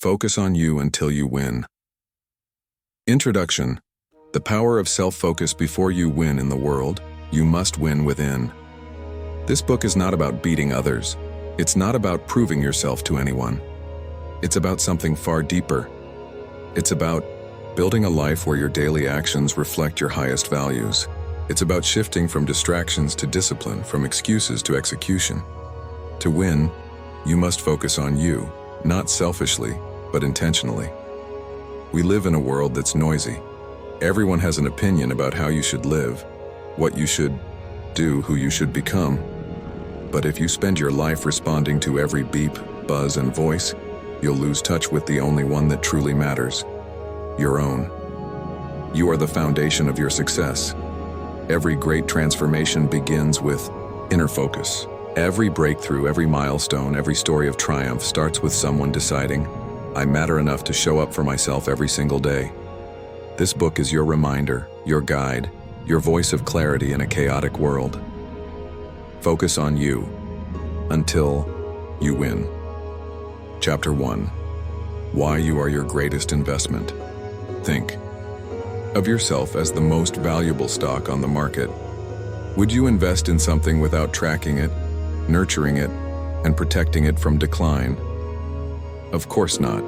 Focus on you until you win. Introduction. The power of self-focus. Before you win in the world, you must win within. This book is not about beating others. It's not about proving yourself to anyone. It's about something far deeper. It's about building a life where your daily actions reflect your highest values. It's about shifting from distractions to discipline, from excuses to execution. To win, you must focus on you, not selfishly, but intentionally. We live in a world that's noisy. Everyone has an opinion about how you should live, what you should do, who you should become. But if you spend your life responding to every beep, buzz, and voice, you'll lose touch with the only one that truly matters, your own. You are the foundation of your success. Every great transformation begins with inner focus. Every breakthrough, every milestone, every story of triumph starts with someone deciding, I matter enough to show up for myself every single day. This book is your reminder, your guide, your voice of clarity in a chaotic world. Focus on you until you win. Chapter 1. Why you are your greatest investment. Think of yourself as the most valuable stock on the market. Would you invest in something without tracking it, nurturing it, and protecting it from decline? Of course not.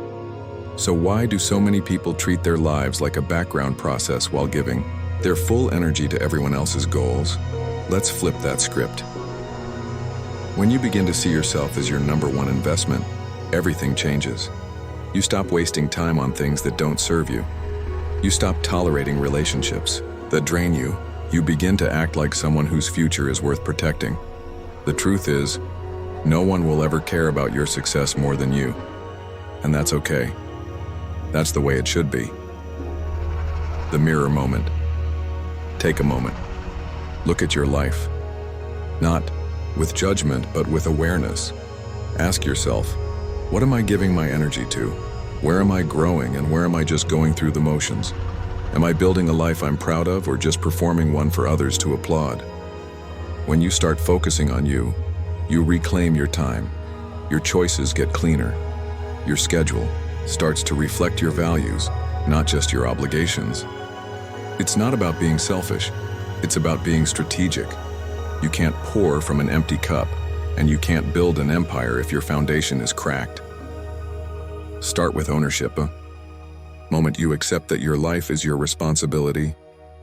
So why do so many people treat their lives like a background process while giving their full energy to everyone else's goals? Let's flip that script. When you begin to see yourself as your number one investment, everything changes. You stop wasting time on things that don't serve you. You stop tolerating relationships that drain you. You begin to act like someone whose future is worth protecting. The truth is, no one will ever care about your success more than you. And that's okay. That's the way it should be. The mirror moment. Take a moment. Look at your life. Not with judgment, but with awareness. Ask yourself, what am I giving my energy to? Where am I growing and where am I just going through the motions? Am I building a life I'm proud of or just performing one for others to applaud? When you start focusing on you, you reclaim your time. Your choices get cleaner. Your schedule starts to reflect your values, not just your obligations. It's not about being selfish. It's about being strategic. You can't pour from an empty cup, and you can't build an empire if your foundation is cracked. Start with ownership. Moment you accept that your life is your responsibility,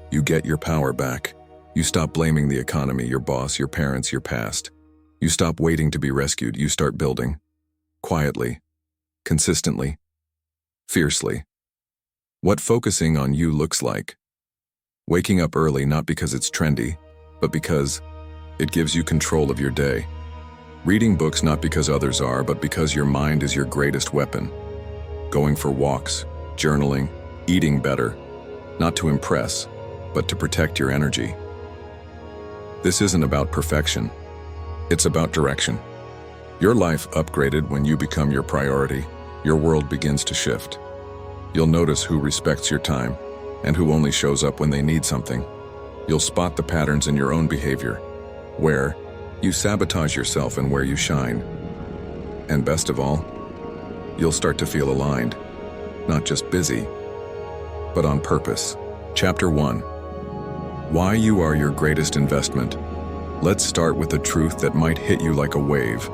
you get your power back. You stop blaming the economy, your boss, your parents, your past. You stop waiting to be rescued. You start building. Quietly, consistently, fiercely. What focusing on you looks like. Waking up early not because it's trendy, but because it gives you control of your day. Reading books not because others are, but because your mind is your greatest weapon. Going for walks, journaling, eating better, not to impress, but to protect your energy. This isn't about perfection. It's about direction. Your life upgraded when you become your priority. Your world begins to shift. You'll notice who respects your time and who only shows up when they need something. You'll spot the patterns in your own behavior, where you sabotage yourself and where you shine. And best of all, you'll start to feel aligned, not just busy, but on purpose. Chapter 1. Why you are your greatest investment. Let's start with a truth that might hit you like a wave.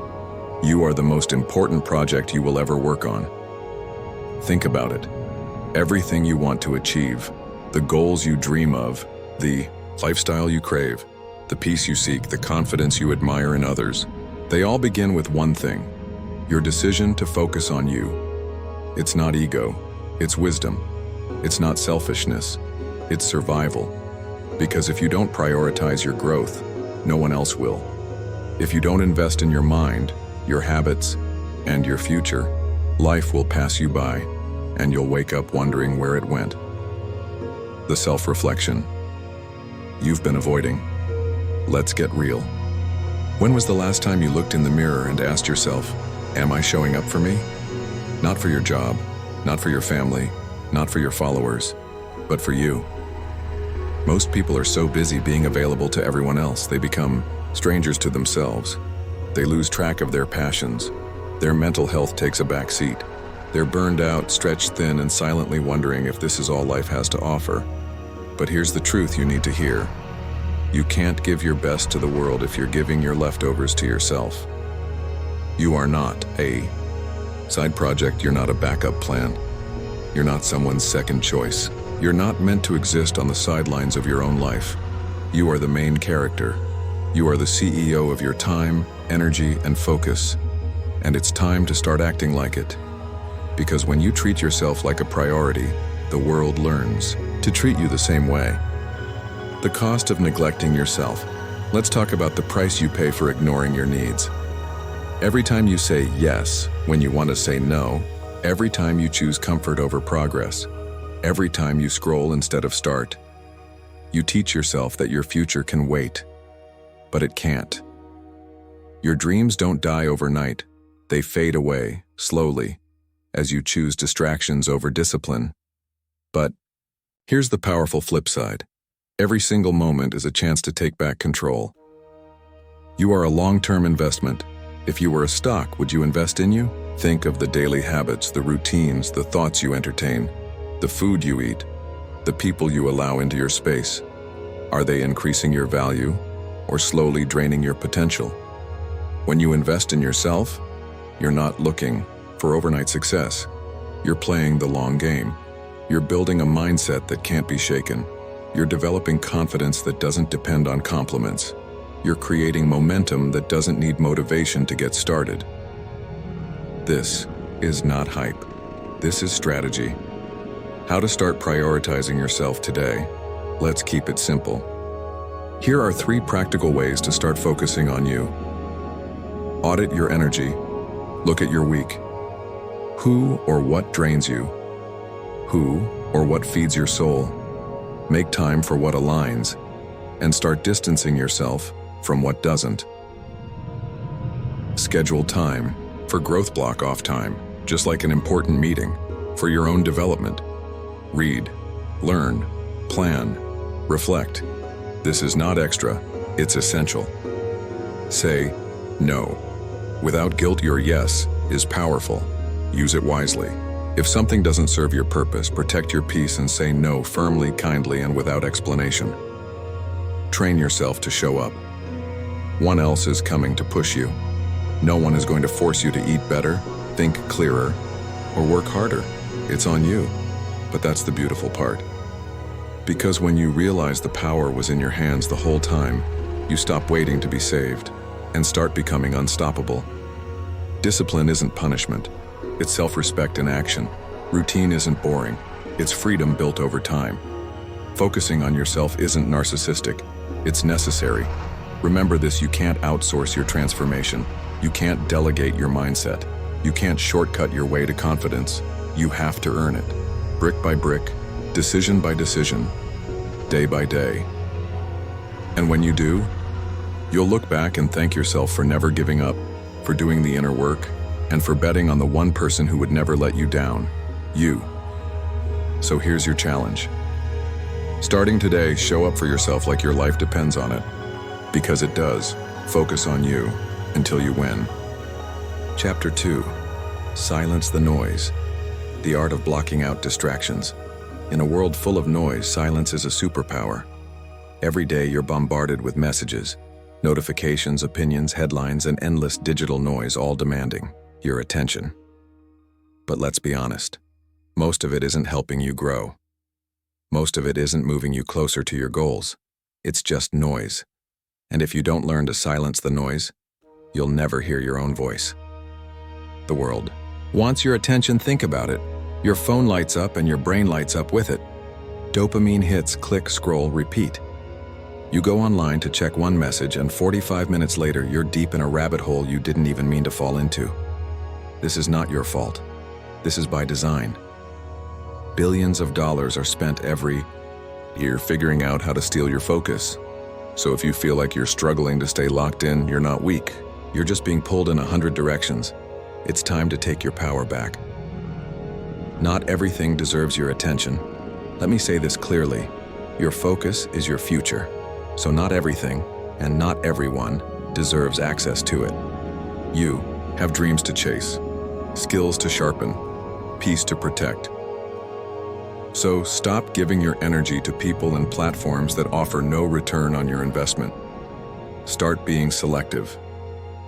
You are the most important project you will ever work on. Think about it. Everything you want to achieve, the goals you dream of, the lifestyle you crave, the peace you seek, the confidence you admire in others, they all begin with one thing: your decision to focus on you. It's not ego, it's wisdom. It's not selfishness, it's survival. Because if you don't prioritize your growth, no one else will. If you don't invest in your mind, your habits, and your future, life will pass you by, and you'll wake up wondering where it went. The self-reflection you've been avoiding. Let's get real. When was the last time you looked in the mirror and asked yourself, am I showing up for me? Not for your job, not for your family, not for your followers, but for you. Most people are so busy being available to everyone else, they become strangers to themselves. They lose track of their passions. Their mental health takes a back seat. They're burned out, stretched thin, and silently wondering if this is all life has to offer. But here's the truth you need to hear. You can't give your best to the world if you're giving your leftovers to yourself. You are not a side project, you're not a backup plan. You're not someone's second choice. You're not meant to exist on the sidelines of your own life. You are the main character. You are the CEO of your time, energy, and focus. And it's time to start acting like it. Because when you treat yourself like a priority, the world learns to treat you the same way. The cost of neglecting yourself. Let's talk about the price you pay for ignoring your needs. Every time you say yes when you want to say no, every time you choose comfort over progress, every time you scroll instead of start, you teach yourself that your future can wait. But it can't. Your dreams don't die overnight. They fade away, slowly, as you choose distractions over discipline. But here's the powerful flip side. Every single moment is a chance to take back control. You are a long-term investment. If you were a stock, would you invest in you? Think of the daily habits, the routines, the thoughts you entertain, the food you eat, the people you allow into your space. Are they increasing your value or slowly draining your potential? When you invest in yourself, you're not looking for overnight success. You're playing the long game. You're building a mindset that can't be shaken. You're developing confidence that doesn't depend on compliments. You're creating momentum that doesn't need motivation to get started. This is not hype. This is strategy. How to start prioritizing yourself today. Let's keep it simple. Here are 3 practical ways to start focusing on you. Audit your energy. Look at your week. Who or what drains you? Who or what feeds your soul? Make time for what aligns, and start distancing yourself from what doesn't. Schedule time for growth, block off time, just like an important meeting, for your own development. Read, learn, plan, reflect. This is not extra, it's essential. Say no. Without guilt, your yes is powerful. Use it wisely. If something doesn't serve your purpose, protect your peace and say no firmly, kindly, and without explanation. Train yourself to show up. No one else is coming to push you. No one is going to force you to eat better, think clearer, or work harder. It's on you. But that's the beautiful part. Because when you realize the power was in your hands the whole time, you stop waiting to be saved and start becoming unstoppable. Discipline isn't punishment. It's self-respect in action. Routine isn't boring. It's freedom built over time. Focusing on yourself isn't narcissistic. It's necessary. Remember this: you can't outsource your transformation. You can't delegate your mindset. You can't shortcut your way to confidence. You have to earn it. Brick by brick, decision by decision, day by day. And when you do, you'll look back and thank yourself for never giving up, for doing the inner work, and for betting on the one person who would never let you down, you. So here's your challenge. Starting today, show up for yourself like your life depends on it. Because it does. Focus on you until you win. Chapter 2. Silence the noise. The art of blocking out distractions. In a world full of noise, silence is a superpower. Every day you're bombarded with messages, notifications, opinions, headlines, and endless digital noise, all demanding your attention. But let's be honest, most of it isn't helping you grow. Most of it isn't moving you closer to your goals. It's just noise. And if you don't learn to silence the noise, you'll never hear your own voice. The world wants your attention. Think about it. Your phone lights up and your brain lights up with it. Dopamine hits, click, scroll, repeat. You go online to check one message and 45 minutes later you're deep in a rabbit hole you didn't even mean to fall into. This is not your fault. This is by design. Billions of dollars are spent every year figuring out how to steal your focus. So if you feel like you're struggling to stay locked in, you're not weak. You're just being pulled in 100 directions. It's time to take your power back. Not everything deserves your attention. Let me say this clearly. Your focus is your future. So not everything, and not everyone, deserves access to it. You have dreams to chase, skills to sharpen, peace to protect. So stop giving your energy to people and platforms that offer no return on your investment. Start being selective.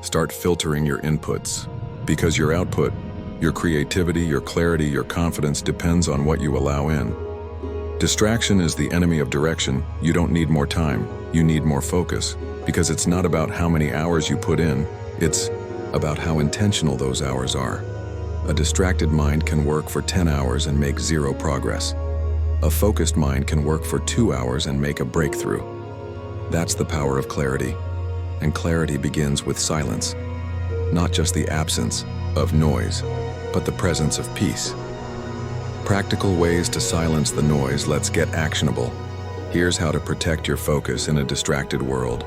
Start filtering your inputs, because your output, your creativity, your clarity, your confidence depends on what you allow in. Distraction is the enemy of direction. You don't need more time, you need more focus, because it's not about how many hours you put in, it's about how intentional those hours are. A distracted mind can work for 10 hours and make zero progress. A focused mind can work for 2 hours and make a breakthrough. That's the power of clarity. And clarity begins with silence. Not just the absence of noise, but the presence of peace. Practical ways to silence the noise. Let's get actionable. Here's how to protect your focus in a distracted world.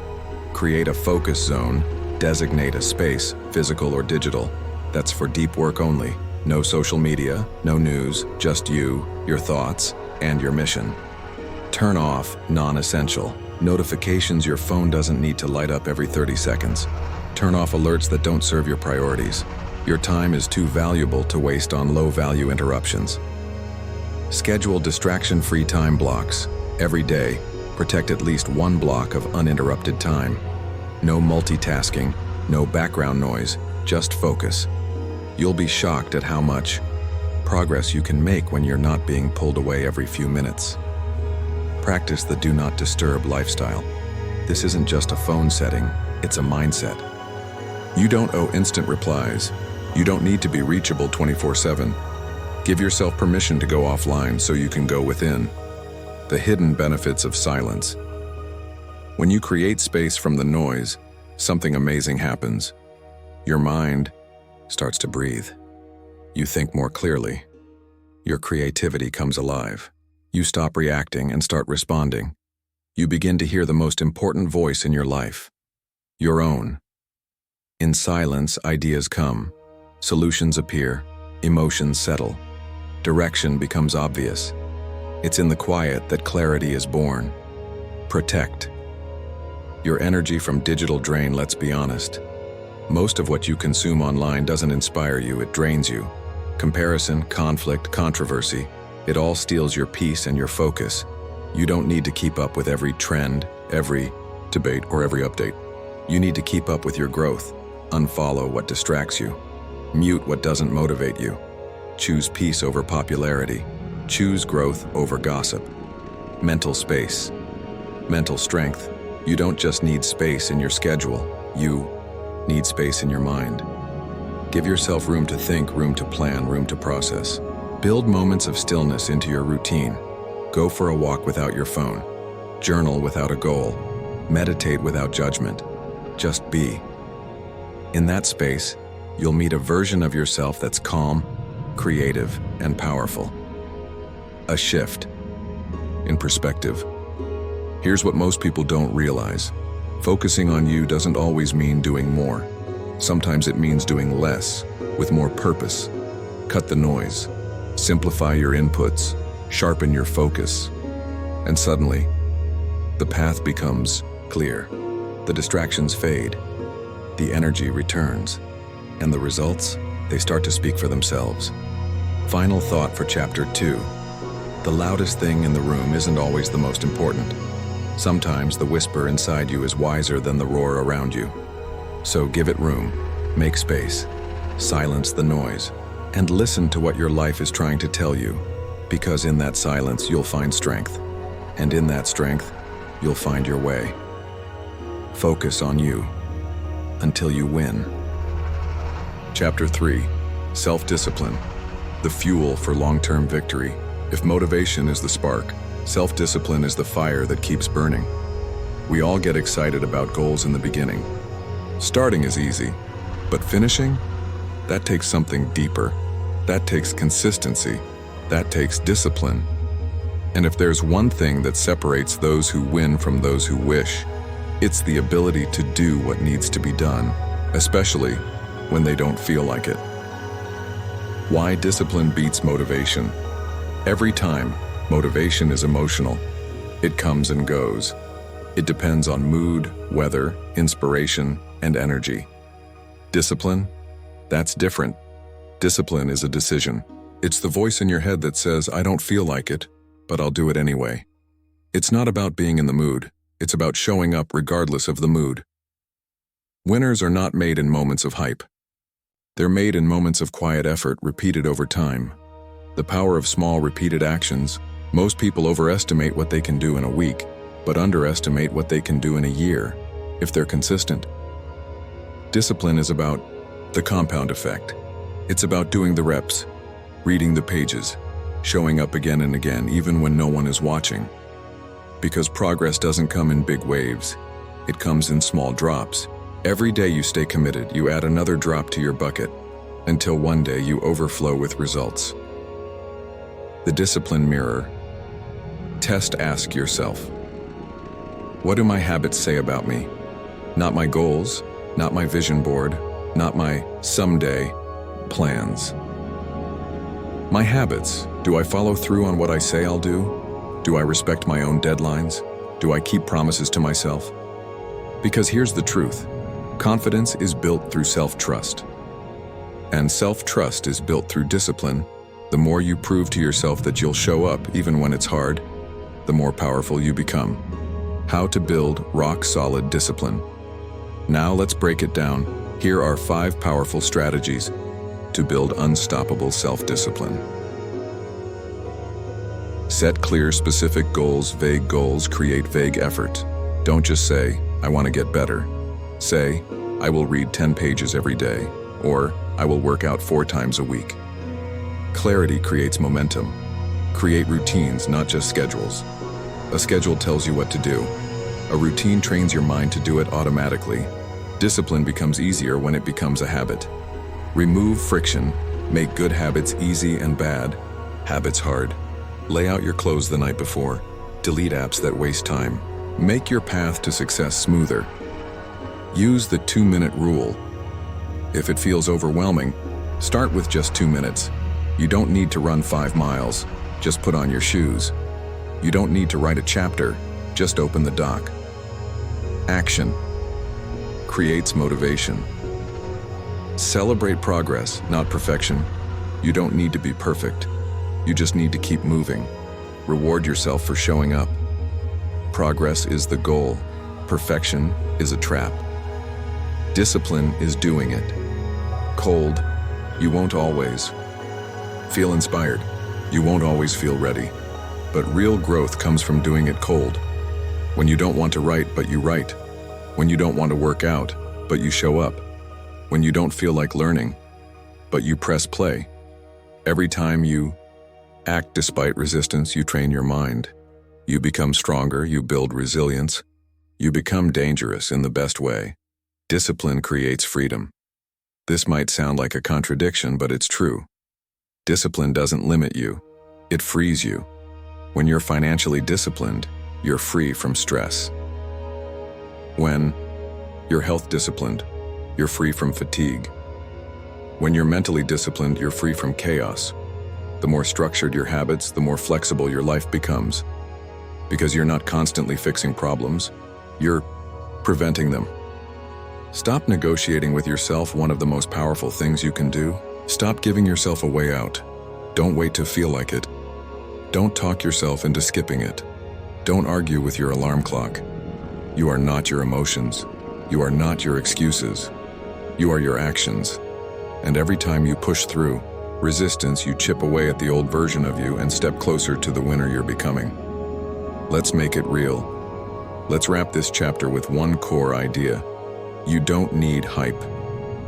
Create a focus zone. Designate a space, physical or digital, that's for deep work only. No social media, no news, just you, your thoughts, and your mission. Turn off non-essential notifications. Your phone doesn't need to light up every 30 seconds. Turn off alerts that don't serve your priorities. Your time is too valuable to waste on low-value interruptions. Schedule distraction-free time blocks. Every day, protect at least one block of uninterrupted time. No multitasking, no background noise, just focus. You'll be shocked at how much progress you can make when you're not being pulled away every few minutes. Practice the do not disturb lifestyle. This isn't just a phone setting, it's a mindset. You don't owe instant replies. You don't need to be reachable 24/7. Give yourself permission to go offline so you can go within. The hidden benefits of silence. When you create space from the noise, something amazing happens. Your mind starts to breathe. You think more clearly. Your creativity comes alive. You stop reacting and start responding. You begin to hear the most important voice in your life, your own. In silence, ideas come, solutions appear, emotions settle, direction becomes obvious. It's in the quiet that clarity is born. Protect your energy from digital drain. Let's be honest. Most of what you consume online doesn't inspire you, it drains you. Comparison, conflict, controversy, it all steals your peace and your focus. You don't need to keep up with every trend, every debate, or every update. You need to keep up with your growth. Unfollow what distracts you. Mute what doesn't motivate you. Choose peace over popularity. Choose growth over gossip. Mental space. Mental strength. You don't just need space in your schedule. You need space in your mind. Give yourself room to think, room to plan, room to process. Build moments of stillness into your routine. Go for a walk without your phone. Journal without a goal. Meditate without judgment. Just be. In that space, you'll meet a version of yourself that's calm, creative, and powerful. A shift in perspective. Here's what most people don't realize. Focusing on you doesn't always mean doing more. Sometimes it means doing less, with more purpose. Cut the noise. Simplify your inputs. Sharpen your focus. And suddenly, the path becomes clear. The distractions fade. The energy returns. And the results, they start to speak for themselves. Final thought for Chapter 2. The loudest thing in the room isn't always the most important. Sometimes the whisper inside you is wiser than the roar around you. So give it room, make space, silence the noise, and listen to what your life is trying to tell you, because in that silence you'll find strength, and in that strength you'll find your way. Focus on you until you win. Chapter 3. Self-discipline, the fuel for long-term victory. If motivation is the spark, self-discipline is the fire that keeps burning. We all get excited about goals in the beginning. Starting is easy, but finishing? That takes something deeper. That takes consistency. That takes discipline. And if there's one thing that separates those who win from those who wish, it's the ability to do what needs to be done, especially when they don't feel like it. Why discipline beats motivation? Every time, motivation is emotional. It comes and goes. It depends on mood, weather, inspiration, and energy. Discipline? That's different. Discipline is a decision. It's the voice in your head that says, I don't feel like it, but I'll do it anyway. It's not about being in the mood. It's about showing up regardless of the mood. Winners are not made in moments of hype. They're made in moments of quiet effort repeated over time. The power of small repeated actions. Most people overestimate what they can do in a week, but underestimate what they can do in a year, if they're consistent. Discipline is about the compound effect. It's about doing the reps, reading the pages, showing up again and again, even when no one is watching. Because progress doesn't come in big waves. It comes in small drops. Every day you stay committed, you add another drop to your bucket, until one day you overflow with results. The discipline mirror. Ask yourself, what do my habits say about me? Not my goals, not my vision board, not my someday plans. My habits. Do I follow through on what I say I'll do? Do I respect my own deadlines? Do I keep promises to myself? Because here's the truth. Confidence is built through self-trust. And self-trust is built through discipline. The more you prove to yourself that you'll show up even when it's hard, the more powerful you become. How to build rock-solid discipline. Now let's break it down. Here are 5 powerful strategies to build unstoppable self-discipline. Set clear, specific goals. Vague goals create vague effort. Don't just say, I want to get better. Say, I will read 10 pages every day, or I will work out 4 times a week. Clarity creates momentum. Create routines, not just schedules. A schedule tells you what to do. A routine trains your mind to do it automatically. Discipline becomes easier when it becomes a habit. Remove friction. Make good habits easy and bad habits hard. Lay out your clothes the night before. Delete apps that waste time. Make your path to success smoother. Use the 2-minute rule. If it feels overwhelming, start with just 2 minutes. You don't need to run 5 miles. Just put on your shoes. You don't need to write a chapter. Just open the doc. Action creates motivation. Celebrate progress, not perfection. You don't need to be perfect. You just need to keep moving. Reward yourself for showing up. Progress is the goal. Perfection is a trap. Discipline is doing it. Cold, you won't always feel inspired. You won't always feel ready. But real growth comes from doing it cold. When you don't want to write, but you write. When you don't want to work out, but you show up. When you don't feel like learning, but you press play. Every time you act despite resistance, you train your mind. You become stronger, you build resilience. You become dangerous in the best way. Discipline creates freedom. This might sound like a contradiction, but it's true. Discipline doesn't limit you. It frees you. When you're financially disciplined, you're free from stress. When you're health disciplined, you're free from fatigue. When you're mentally disciplined, you're free from chaos. The more structured your habits, the more flexible your life becomes. Because you're not constantly fixing problems, you're preventing them. Stop negotiating with yourself. One of the most powerful things you can do. Stop giving yourself a way out. Don't wait to feel like it. Don't talk yourself into skipping it. Don't argue with your alarm clock. You are not your emotions. You are not your excuses. You are your actions. And every time you push through resistance, you chip away at the old version of you and step closer to the winner you're becoming. Let's make it real. Let's wrap this chapter with one core idea. You don't need hype.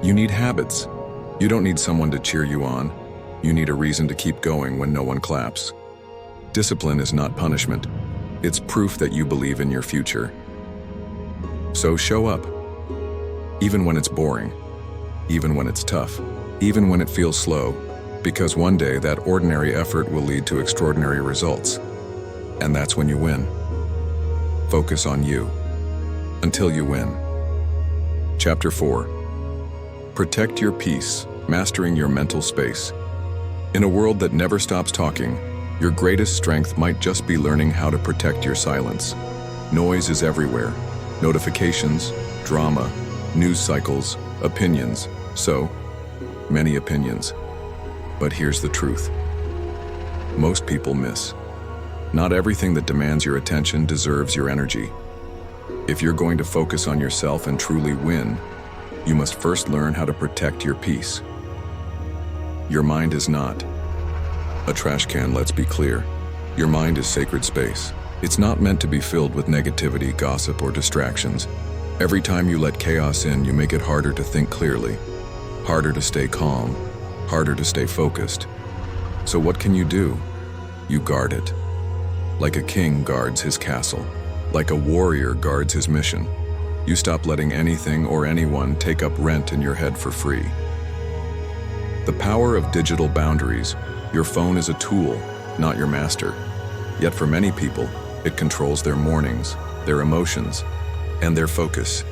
You need habits. You don't need someone to cheer you on. You need a reason to keep going when no one claps. Discipline is not punishment. It's proof that you believe in your future. So show up. Even when it's boring. Even when it's tough. Even when it feels slow. Because one day that ordinary effort will lead to extraordinary results. And that's when you win. Focus on you. Until you win. Chapter 4. Protect your peace, mastering your mental space. In a world that never stops talking, your greatest strength might just be learning how to protect your silence. Noise is everywhere. Notifications, drama, news cycles, opinions. So many opinions. But here's the truth. most people miss. Not everything that demands your attention deserves your energy. If you're going to focus on yourself and truly win, you must first learn how to protect your peace. Your mind is not a trash can, let's be clear. Your mind is sacred space. It's not meant to be filled with negativity, gossip, or distractions. Every time you let chaos in, you make it harder to think clearly, harder to stay calm, harder to stay focused. So what can you do? You guard it. Like a king guards his castle. Like a warrior guards his mission. You stop letting anything or anyone take up rent in your head for free. The power of digital boundaries. Your phone is a tool, not your master. Yet for many people, it controls their mornings, their emotions, and their focus.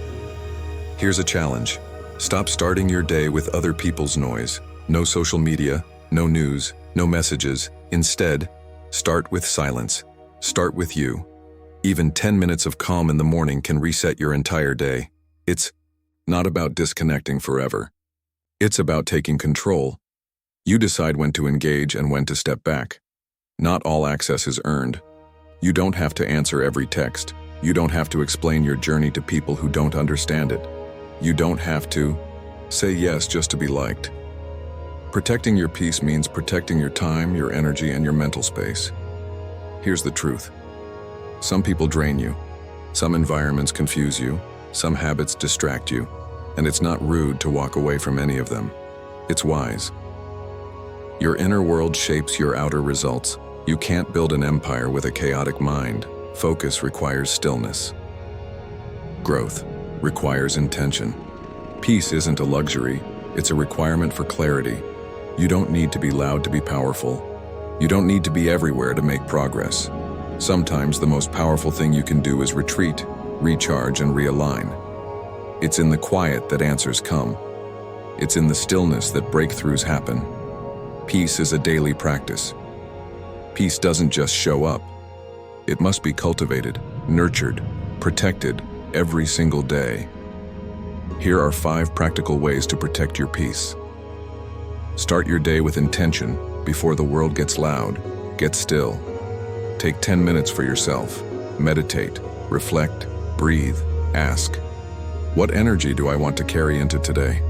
Here's a challenge. Stop starting your day with other people's noise. No social media, no news, no messages. Instead, start with silence. Start with you. Even 10 minutes of calm in the morning can reset your entire day. It's not about disconnecting forever. It's about taking control. You decide when to engage and when to step back. Not all access is earned. You don't have to answer every text. You don't have to explain your journey to people who don't understand it. You don't have to say yes just to be liked. Protecting your peace means protecting your time, your energy, and your mental space. Here's the truth. Some people drain you. Some environments confuse you. Some habits distract you. And it's not rude to walk away from any of them. It's wise. Your inner world shapes your outer results. You can't build an empire with a chaotic mind. Focus requires stillness. Growth requires intention. Peace isn't a luxury, it's a requirement for clarity. You don't need to be loud to be powerful. You don't need to be everywhere to make progress. Sometimes the most powerful thing you can do is retreat, recharge, and realign. It's in the quiet that answers come. It's in the stillness that breakthroughs happen. Peace is a daily practice. Peace doesn't just show up. It must be cultivated, nurtured, protected every single day. Here are 5 practical ways to protect your peace. Start your day with intention. Before the world gets loud, get still. Take 10 minutes for yourself. Meditate, reflect, breathe, ask, what energy do I want to carry into today?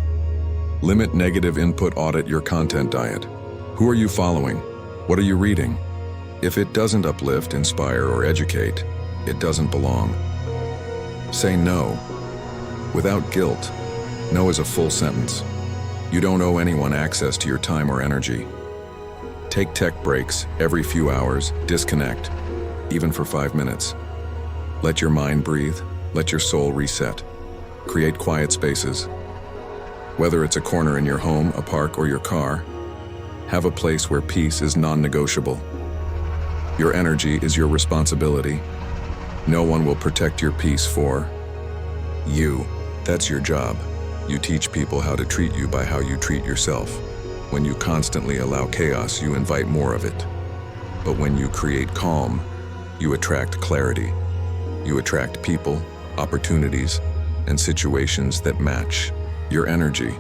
Limit negative input, audit your content diet. Who are you following? What are you reading? If it doesn't uplift, inspire, or educate, it doesn't belong. Say no. Without guilt. No is a full sentence. You don't owe anyone access to your time or energy. Take tech breaks every few hours, disconnect, even for 5 minutes. Let your mind breathe, let your soul reset. Create quiet spaces. Whether it's a corner in your home, a park, or your car, have a place where peace is non-negotiable. Your energy is your responsibility. No one will protect your peace for you. That's your job. You teach people how to treat you by how you treat yourself. When you constantly allow chaos, you invite more of it. But when you create calm, you attract clarity. You attract people, opportunities, and situations that match your energy.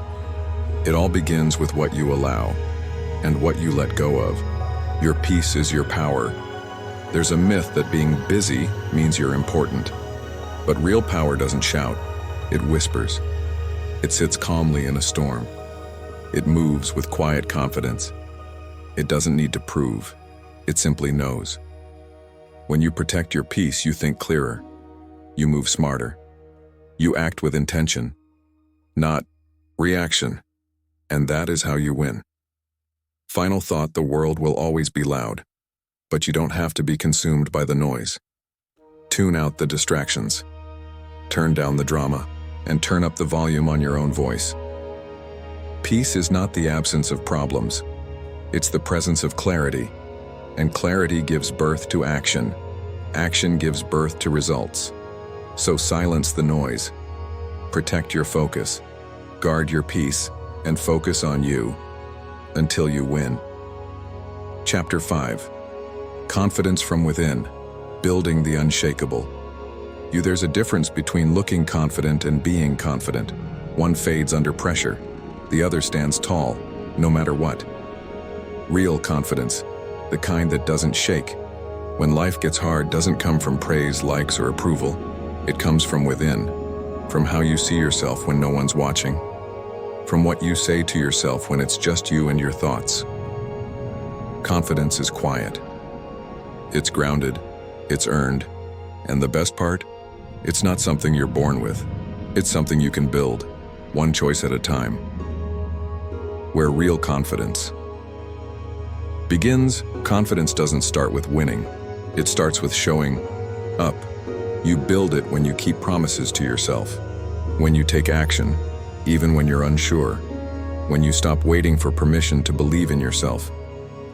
It all begins with what you allow and what you let go of. Your peace is your power. There's a myth that being busy means you're important. But real power doesn't shout, it whispers. It sits calmly in a storm. It moves with quiet confidence. It doesn't need to prove, it simply knows. When you protect your peace, you think clearer. You move smarter. You act with intention, not reaction. And that is how you win. Final thought: the world will always be loud, but you don't have to be consumed by the noise. Tune out the distractions. Turn down the drama, and turn up the volume on your own voice. Peace is not the absence of problems. It's the presence of clarity. And clarity gives birth to action. Action gives birth to results. So silence the noise. Protect your focus. Guard your peace, and focus on you until you win. Chapter 5. Confidence from within. Building the unshakable. There's a difference between looking confident and being confident. One fades under pressure. The other stands tall, no matter what. Real confidence. the kind that doesn't shake. When life gets hard, doesn't come from praise, likes, or approval. It comes from within, from how you see yourself when no one's watching, from what you say to yourself when it's just you and your thoughts. Confidence is quiet. It's grounded, it's earned, and the best part? It's not something you're born with. It's something you can build, one choice at a time. Where real confidence begins, confidence doesn't start with winning. It starts with showing up. You build it when you keep promises to yourself, when you take action, even when you're unsure, when you stop waiting for permission to believe in yourself.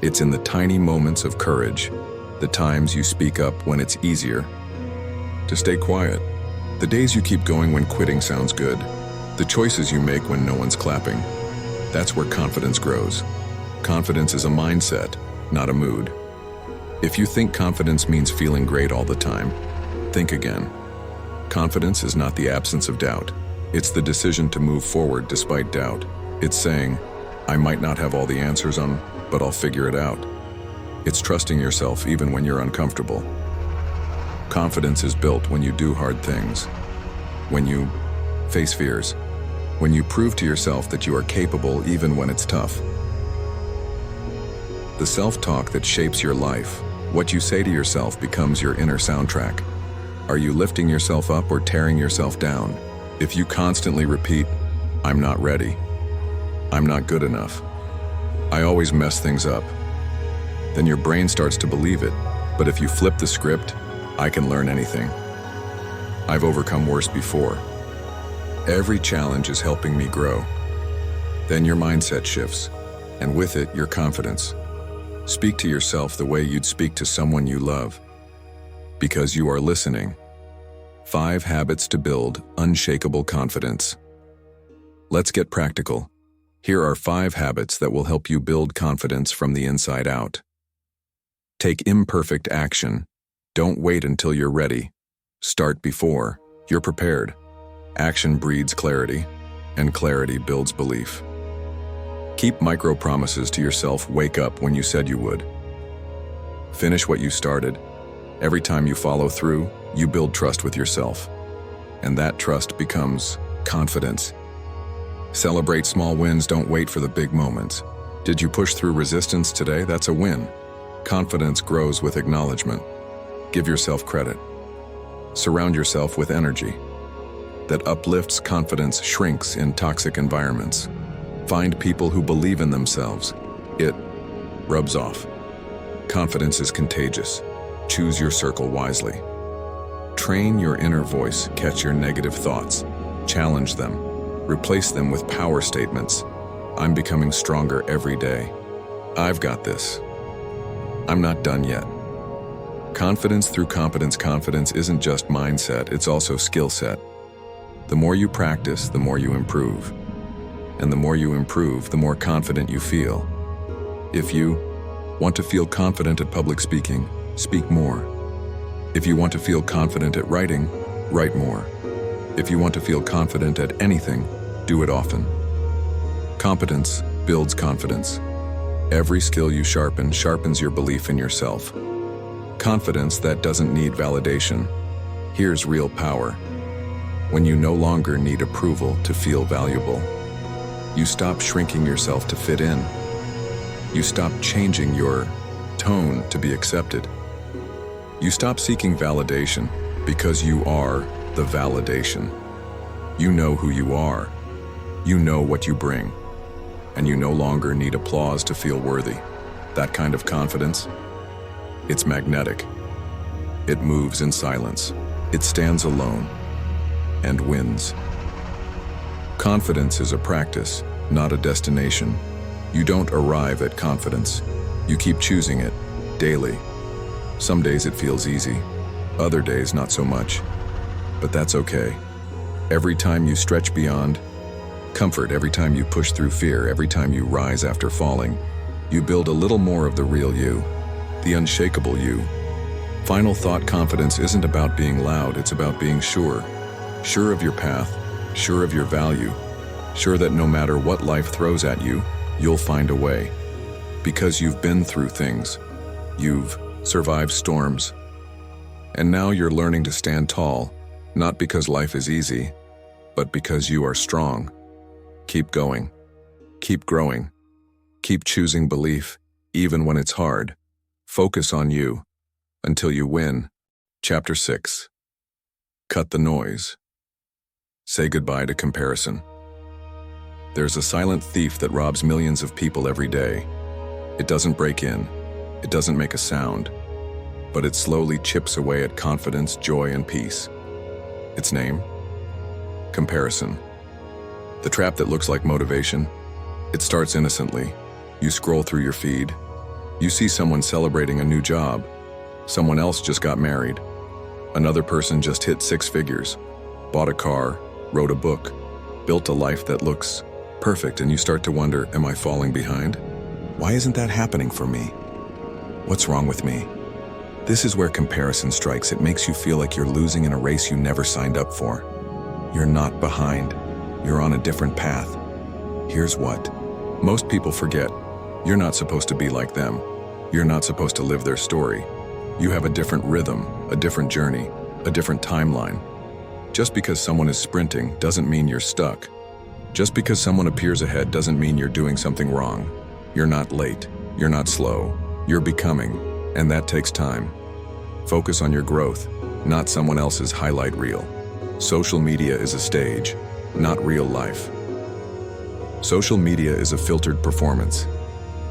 It's in the tiny moments of courage, the times you speak up when it's easier to stay quiet, the days you keep going when quitting sounds good, the choices you make when no one's clapping. That's where confidence grows. Confidence is a mindset, not a mood. If you think confidence means feeling great all the time, think again. Confidence is not the absence of doubt. It's the decision to move forward despite doubt. It's saying, I might not have all the answers but I'll figure it out. It's trusting yourself even when you're uncomfortable. Confidence is built when you do hard things, when you face fears, when you prove to yourself that you are capable even when it's tough. The self-talk that shapes your life, what you say to yourself becomes your inner soundtrack. Are you lifting yourself up or tearing yourself down? If you constantly repeat, I'm not ready, I'm not good enough, I always mess things up, then your brain starts to believe it. But if you flip the script, I can learn anything. I've overcome worse before. Every challenge is helping me grow. Then your mindset shifts, and with it, your confidence. Speak to yourself the way you'd speak to someone you love, because you are listening. 5 habits to build unshakable confidence. Let's get practical. Here are 5 habits that will help you build confidence from the inside out. Take imperfect action. Don't wait until you're ready. Start before you're prepared. Action breeds clarity, and clarity builds belief. Keep micro-promises to yourself. Wake up when you said you would. Finish what you started. Every time you follow through, you build trust with yourself. And that trust becomes confidence. Celebrate small wins. Don't wait for the big moments. Did you push through resistance today? That's a win. Confidence grows with acknowledgement. Give yourself credit. Surround yourself with energy that uplifts. Confidence shrinks in toxic environments. Find people who believe in themselves. It rubs off. Confidence is contagious. Choose your circle wisely. Train your inner voice. Catch your negative thoughts. Challenge them. Replace them with power statements. I'm becoming stronger every day. I've got this. I'm not done yet. Confidence through competence. Confidence isn't just mindset, it's also skill set. The more you practice, the more you improve. And the more you improve, the more confident you feel. If you want to feel confident at public speaking, speak more. If you want to feel confident at writing, write more. If you want to feel confident at anything, do it often. Competence builds confidence. Every skill you sharpen sharpens your belief in yourself. Confidence that doesn't need validation. Here's real power. When you no longer need approval to feel valuable. You stop shrinking yourself to fit in. You stop changing your tone to be accepted. You stop seeking validation because you are the validation. You know who you are. You know what you bring. And you no longer need applause to feel worthy. That kind of confidence, it's magnetic. It moves in silence. It stands alone and wins. Confidence is a practice, not a destination. You don't arrive at confidence. You keep choosing it daily. Some days it feels easy, other days not so much. But that's okay. Every time you stretch beyond comfort, every time you push through fear, every time you rise after falling, you build a little more of the real you, the unshakable you. Final thought: confidence isn't about being loud, it's about being sure. Sure of your path, sure of your value, sure that no matter what life throws at you, you'll find a way. Because you've been through things, You've survived storms. And now you're learning to stand tall, not because life is easy, but because you are strong. Keep going. Keep growing. Keep choosing belief, even when it's hard. Focus on you, until you win. Chapter 6. Cut the noise. Say goodbye to comparison. There's a silent thief that robs millions of people every day. It doesn't break in. It doesn't make a sound. But it slowly chips away at confidence, joy, and peace. Its name? Comparison. The trap that looks like motivation. It starts innocently. You scroll through your feed. You see someone celebrating a new job. Someone else just got married. Another person just hit 6 figures, bought a car, wrote a book, built a life that looks perfect, and you start to wonder, am I falling behind? Why isn't that happening for me? What's wrong with me? This is where comparison strikes. It makes you feel like you're losing in a race you never signed up for. You're not behind. You're on a different path. Here's what most people forget. You're not supposed to be like them. You're not supposed to live their story. You have a different rhythm, a different journey, a different timeline. Just because someone is sprinting doesn't mean you're stuck. Just because someone appears ahead doesn't mean you're doing something wrong. You're not late. You're not slow. You're becoming, and that takes time. Focus on your growth, not someone else's highlight reel. Social media is a stage, not real life. Social media is a filtered performance.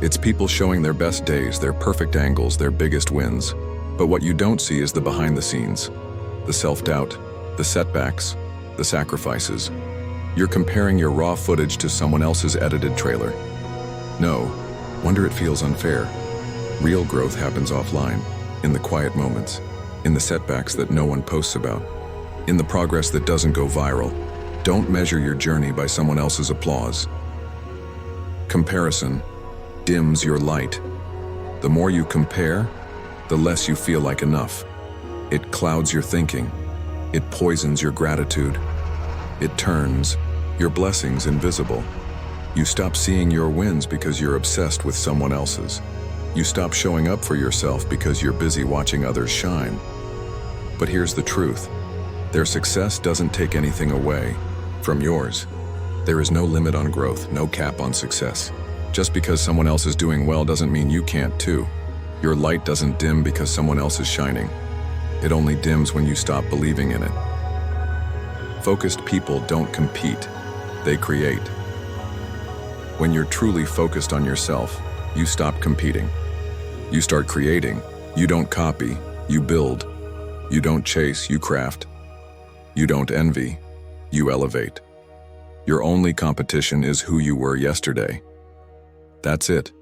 It's people showing their best days, their perfect angles, their biggest wins. But what you don't see is the behind the scenes, the self-doubt, the setbacks, the sacrifices. You're comparing your raw footage to someone else's edited trailer. No wonder it feels unfair. Real growth happens offline, in the quiet moments, in the setbacks that no one posts about, in the progress that doesn't go viral. Don't measure your journey by someone else's applause. Comparison dims your light. The more you compare, the less you feel like enough. It clouds your thinking. It poisons your gratitude. It turns your blessings invisible. You stop seeing your wins because you're obsessed with someone else's. You stop showing up for yourself because you're busy watching others shine. But here's the truth. Their success doesn't take anything away from yours. There is no limit on growth, no cap on success. Just because someone else is doing well doesn't mean you can't too. Your light doesn't dim because someone else is shining. It only dims when you stop believing in it. Focused people don't compete, they create. When you're truly focused on yourself, you stop competing. You start creating. You don't copy, you build. You don't chase, you craft. You don't envy, you elevate. Your only competition is who you were yesterday. That's it.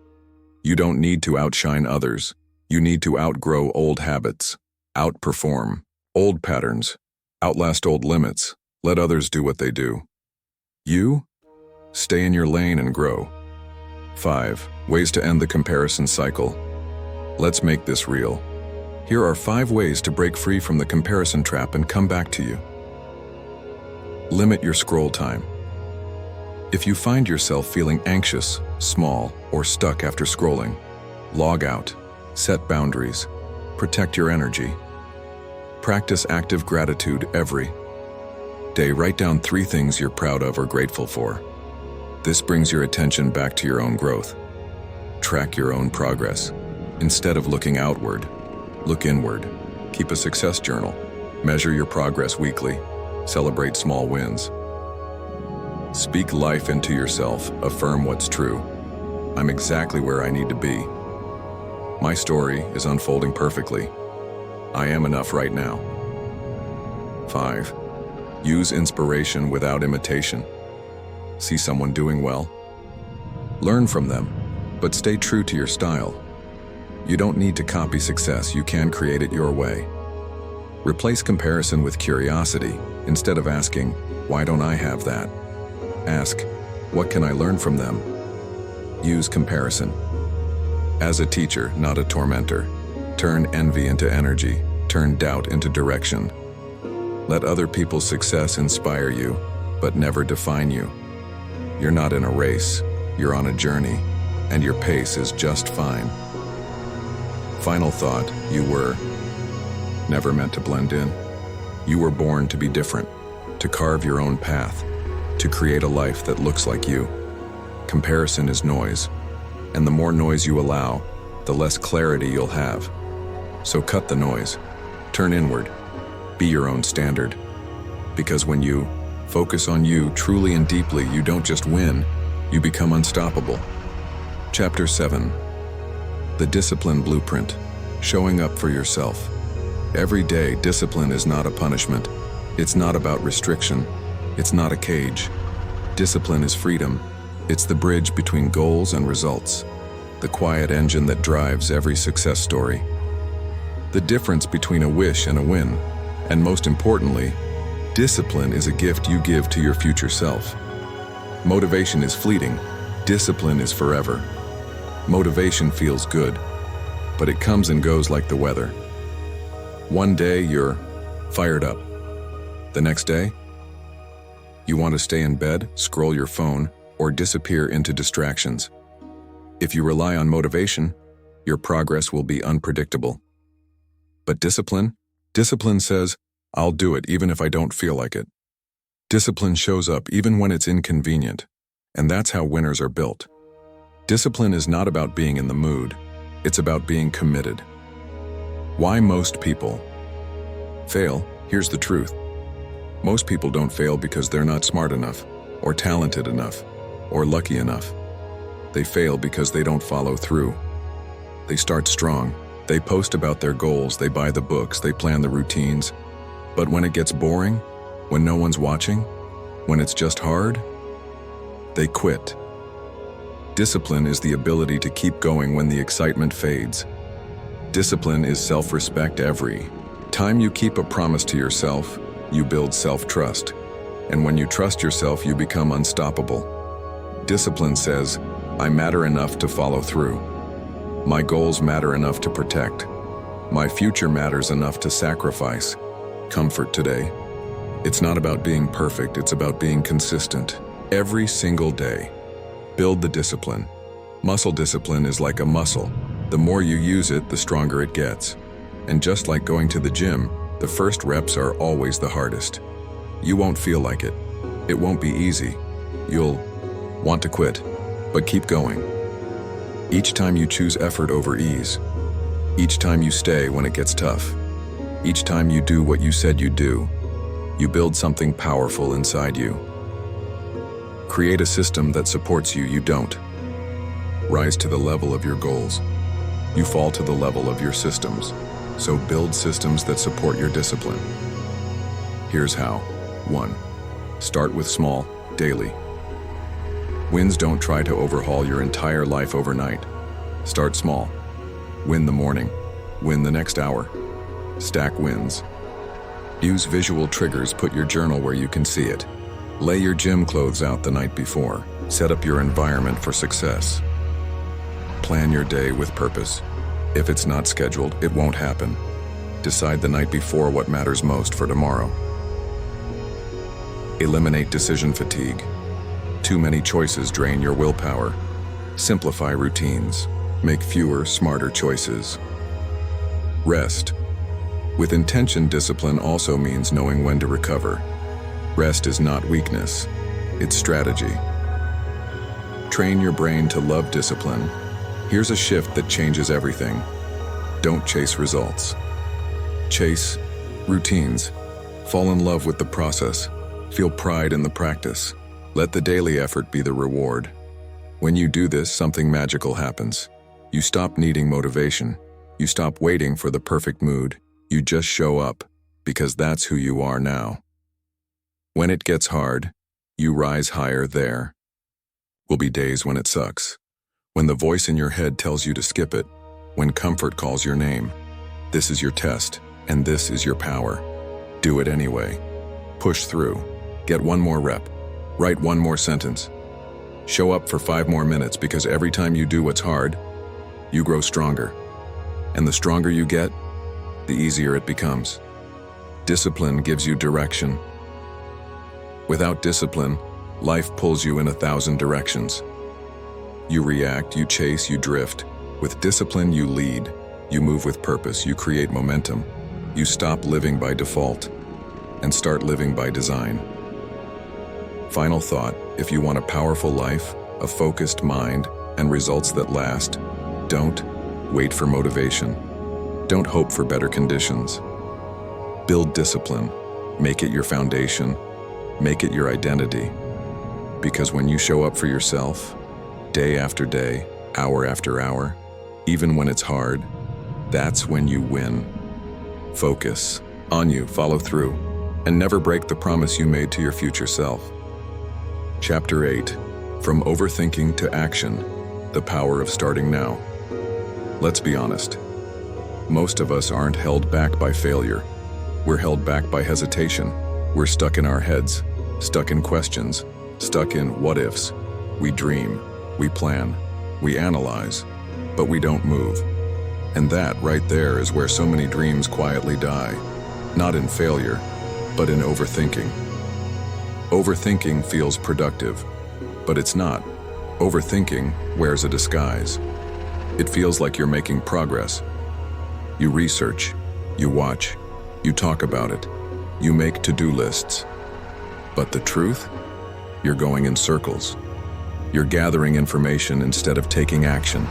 You don't need to outshine others. You need to outgrow old habits, outperform old patterns, outlast old limits. Let others do what they do. You stay in your lane and grow. 5 ways to end the comparison cycle. Let's make this real. Here are 5 ways to break free from the comparison trap and come back to you. Limit your scroll time. If you find yourself feeling anxious, small, or stuck after scrolling, log out, set boundaries, protect your energy. Practice active gratitude every day. Write down 3 things you're proud of or grateful for. This brings your attention back to your own growth. Track your own progress. Instead of looking outward, look inward. Keep a success journal. Measure your progress weekly. Celebrate small wins. Speak life into yourself. Affirm what's true. I'm exactly where I need to be. My story is unfolding perfectly. I am enough right now. 5. Use inspiration without imitation. See someone doing well? Learn from them, but stay true to your style. You don't need to copy success, you can create it your way. Replace comparison with curiosity. Instead of asking, why don't I have that? Ask, what can I learn from them? Use comparison as a teacher, not a tormentor. Turn envy into energy. Turn doubt into direction. Let other people's success inspire you, but never define you. You're not in a race, you're on a journey, and your pace is just fine. Final thought, you were never meant to blend in. You were born to be different, to carve your own path, to create a life that looks like you. Comparison is noise, and the more noise you allow, the less clarity you'll have. So cut the noise, turn inward, be your own standard. Because when you focus on you truly and deeply, you don't just win, you become unstoppable. Chapter 7. The Discipline Blueprint. Showing up for yourself. Every day, discipline is not a punishment. It's not about restriction. It's not a cage. Discipline is freedom. It's the bridge between goals and results. The quiet engine that drives every success story. The difference between a wish and a win. And most importantly, discipline is a gift you give to your future self. Motivation is fleeting. Discipline is forever. Motivation feels good, but it comes and goes like the weather. One day you're fired up. The next day, you want to stay in bed, scroll your phone, or disappear into distractions. If you rely on motivation, your progress will be unpredictable. But discipline says, I'll do it even if I don't feel like it. Discipline shows up even when it's inconvenient, and that's how winners are built. Discipline is not about being in the mood, it's about being committed. Why most people fail? Here's the truth. Most people don't fail because they're not smart enough, or talented enough, or lucky enough. They fail because they don't follow through. They start strong, they post about their goals, they buy the books, they plan the routines. But when it gets boring, when no one's watching, when it's just hard, they quit. Discipline is the ability to keep going when the excitement fades. Discipline is self-respect. Every time you keep a promise to yourself, you build self-trust. And when you trust yourself, you become unstoppable. Discipline says, I matter enough to follow through. My goals matter enough to protect. My future matters enough to sacrifice. Comfort today. It's not about being perfect, it's about being consistent. Every single day. Build the discipline. Muscle discipline is like a muscle. The more you use it, the stronger it gets. And just like going to the gym, the first reps are always the hardest. You won't feel like it. It won't be easy. You'll want to quit, but keep going. Each time you choose effort over ease. Each time you stay when it gets tough. Each time you do what you said you'd do, you build something powerful inside you. Create a system that supports you. You don't rise to the level of your goals. You fall to the level of your systems. So build systems that support your discipline. Here's how. 1. Start with small, daily. Wins don't try to overhaul your entire life overnight. Start small. Win the morning. Win the next hour. Stack wins. Use visual triggers. Put your journal where you can see it. Lay your gym clothes out the night before. Set up your environment for success. Plan your day with purpose. If it's not scheduled, it won't happen. Decide the night before what matters most for tomorrow. Eliminate decision fatigue. Too many choices drain your willpower. Simplify routines. Make fewer, smarter choices. Rest. With intention, discipline also means knowing when to recover. Rest is not weakness, it's strategy. Train your brain to love discipline. Here's a shift that changes everything. Don't chase results. Chase routines. Fall in love with the process. Feel pride in the practice. Let the daily effort be the reward. When you do this, something magical happens. You stop needing motivation. You stop waiting for the perfect mood. You just show up, because that's who you are now. When it gets hard, you rise higher. There will be days when it sucks, when the voice in your head tells you to skip it, when comfort calls your name. This is your test, and this is your power. Do it anyway. Push through. Get one more rep. Write one more sentence. Show up for 5 more minutes, because every time you do what's hard, you grow stronger. And the stronger you get, the easier it becomes. Discipline gives you direction. Without discipline, life pulls you in 1,000 directions. You react, you chase, you drift. With discipline, you lead. You move with purpose, you create momentum. You stop living by default and start living by design. Final thought, if you want a powerful life, a focused mind, and results that last, don't wait for motivation. Don't hope for better conditions. Build discipline. Make it your foundation. Make it your identity. Because when you show up for yourself, day after day, hour after hour, even when it's hard, that's when you win. Focus on you, follow through, and never break the promise you made to your future self. Chapter 8, From Overthinking to Action, the Power of Starting Now. Let's be honest. Most of us aren't held back by failure. We're held back by hesitation. We're stuck in our heads, stuck in questions, stuck in what-ifs. We dream, we plan, we analyze, but we don't move. And that right there is where so many dreams quietly die. Not in failure, but in overthinking. Overthinking feels productive, but it's not. Overthinking wears a disguise. It feels like you're making progress. You research, you watch, you talk about it, you make to-do lists. But the truth? You're going in circles. You're gathering information instead of taking action.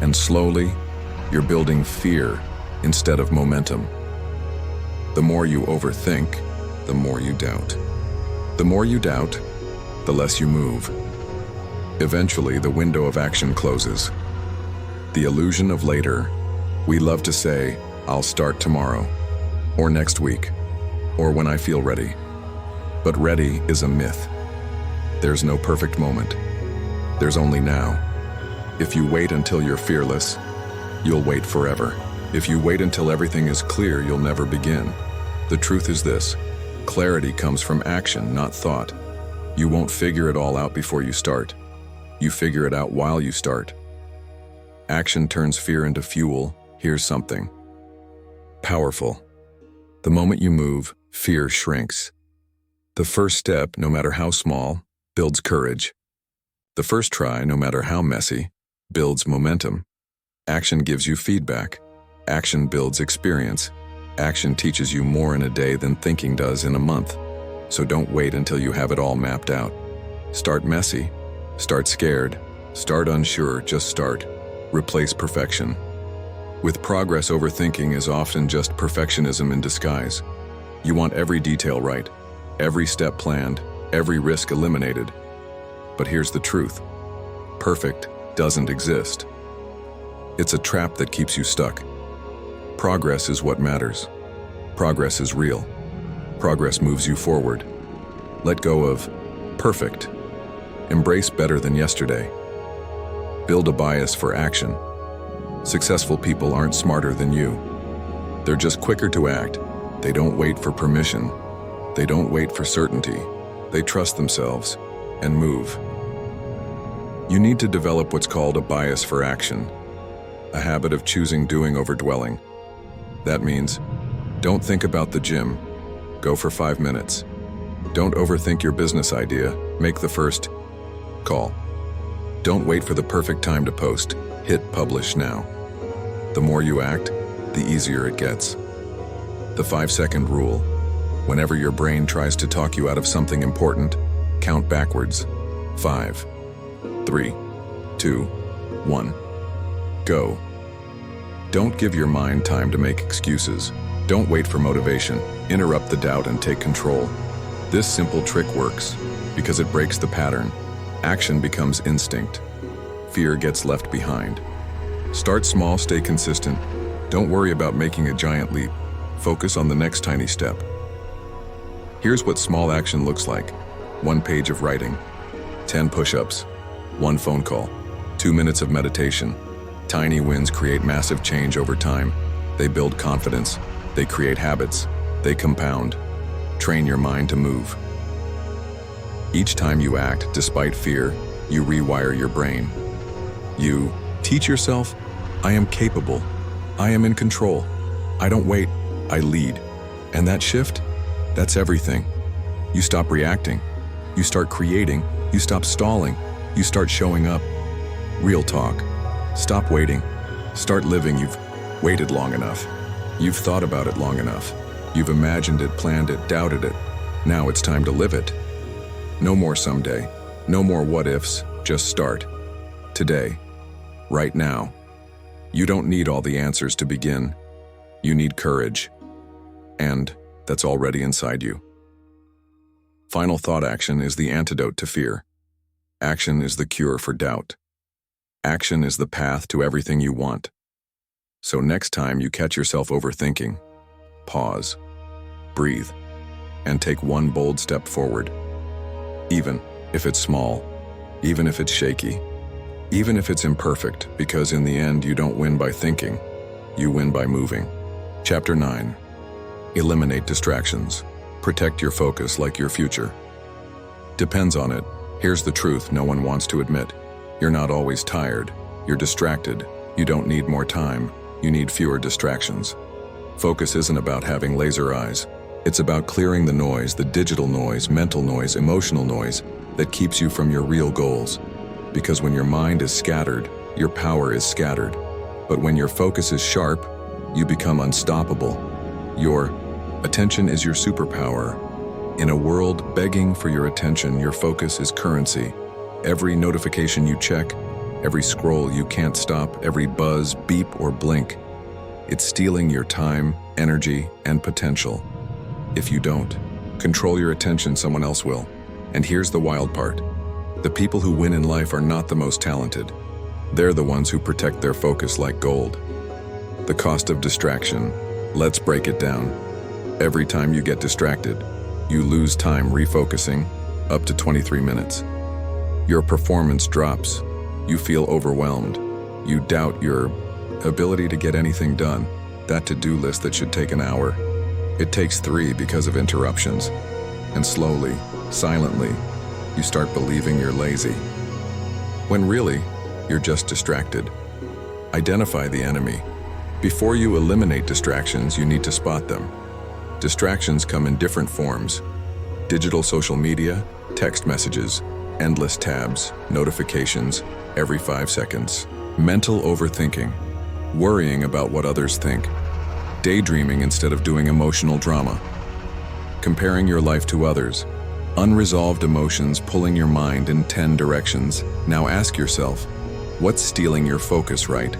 And slowly, you're building fear instead of momentum. The more you overthink, the more you doubt. The more you doubt, the less you move. Eventually, the window of action closes. The illusion of later. We love to say, I'll start tomorrow, or next week, or when I feel ready. But ready is a myth. There's no perfect moment. There's only now. If you wait until you're fearless, you'll wait forever. If you wait until everything is clear, you'll never begin. The truth is this: clarity comes from action, not thought. You won't figure it all out before you start. You figure it out while you start. Action turns fear into fuel. Here's something powerful. The moment you move, fear shrinks. The first step, no matter how small, builds courage. The first try, no matter how messy, builds momentum. Action gives you feedback. Action builds experience. Action teaches you more in a day than thinking does in a month. So don't wait until you have it all mapped out. Start messy. Start scared. Start unsure. Just start. Replace perfection. With progress, overthinking is often just perfectionism in disguise. You want every detail right, every step planned, every risk eliminated. But here's the truth: perfect doesn't exist. It's a trap that keeps you stuck. Progress is what matters. Progress is real. Progress moves you forward. Let go of perfect. Embrace better than yesterday. Build a bias for action. Successful people aren't smarter than you. They're just quicker to act. They don't wait for permission. They don't wait for certainty. They trust themselves and move. You need to develop what's called a bias for action, a habit of choosing doing over dwelling. That means, don't think about the gym. Go for 5 minutes. Don't overthink your business idea. Make the first call. Don't wait for the perfect time to post. Hit publish now. The more you act, the easier it gets. The 5-second rule. Whenever your brain tries to talk you out of something important, count backwards. 5, 3, 2, 1. Go. Don't give your mind time to make excuses. Don't wait for motivation. Interrupt the doubt and take control. This simple trick works because it breaks the pattern. Action becomes instinct. Fear gets left behind. Start small, stay consistent. Don't worry about making a giant leap. Focus on the next tiny step. Here's what small action looks like. 1 page of writing, 10 push-ups, 1 phone call, 2 minutes of meditation. Tiny wins create massive change over time. They build confidence. They create habits. They compound. Train your mind to move. Each time you act, despite fear, you rewire your brain. You teach yourself, I am capable. I am in control. I don't wait, I lead. And that shift, that's everything. You stop reacting. You start creating. You stop stalling. You start showing up. Real talk. Stop waiting. Start living. You've waited long enough. You've thought about it long enough. You've imagined it, planned it, doubted it. Now it's time to live it. No more someday. No more what ifs. Just start. Today. Right now. You don't need all the answers to begin. You need courage. And that's already inside you. Final thought: action is the antidote to fear. Action is the cure for doubt. Action is the path to everything you want. So next time you catch yourself overthinking, pause, breathe, and take one bold step forward. Even if it's small, even if it's shaky, even if it's imperfect, because in the end you don't win by thinking, you win by moving. Chapter 9. Eliminate distractions. Protect your focus like your future depends on it. Here's the truth no one wants to admit. You're not always tired. You're distracted. You don't need more time. You need fewer distractions. Focus isn't about having laser eyes. It's about clearing the noise, the digital noise, mental noise, emotional noise that keeps you from your real goals. Because when your mind is scattered, your power is scattered. But when your focus is sharp, you become unstoppable. Your attention is your superpower. In a world begging for your attention, your focus is currency. Every notification you check, every scroll you can't stop, every buzz, beep, or blink, it's stealing your time, energy, and potential. If you don't control your attention, someone else will. And here's the wild part. The people who win in life are not the most talented. They're the ones who protect their focus like gold. The cost of distraction. Let's break it down. Every time you get distracted, you lose time refocusing, up to 23 minutes. Your performance drops. You feel overwhelmed. You doubt your ability to get anything done. That to-do list that should take an hour, it takes 3 because of interruptions. And slowly, silently, you start believing you're lazy. When really, you're just distracted. Identify the enemy. Before you eliminate distractions, you need to spot them. Distractions come in different forms. Digital social media, text messages, endless tabs, notifications, every 5 seconds. Mental overthinking, worrying about what others think. Daydreaming instead of doing emotional drama. Comparing your life to others. Unresolved emotions pulling your mind in 10 directions. Now ask yourself, what's stealing your focus right?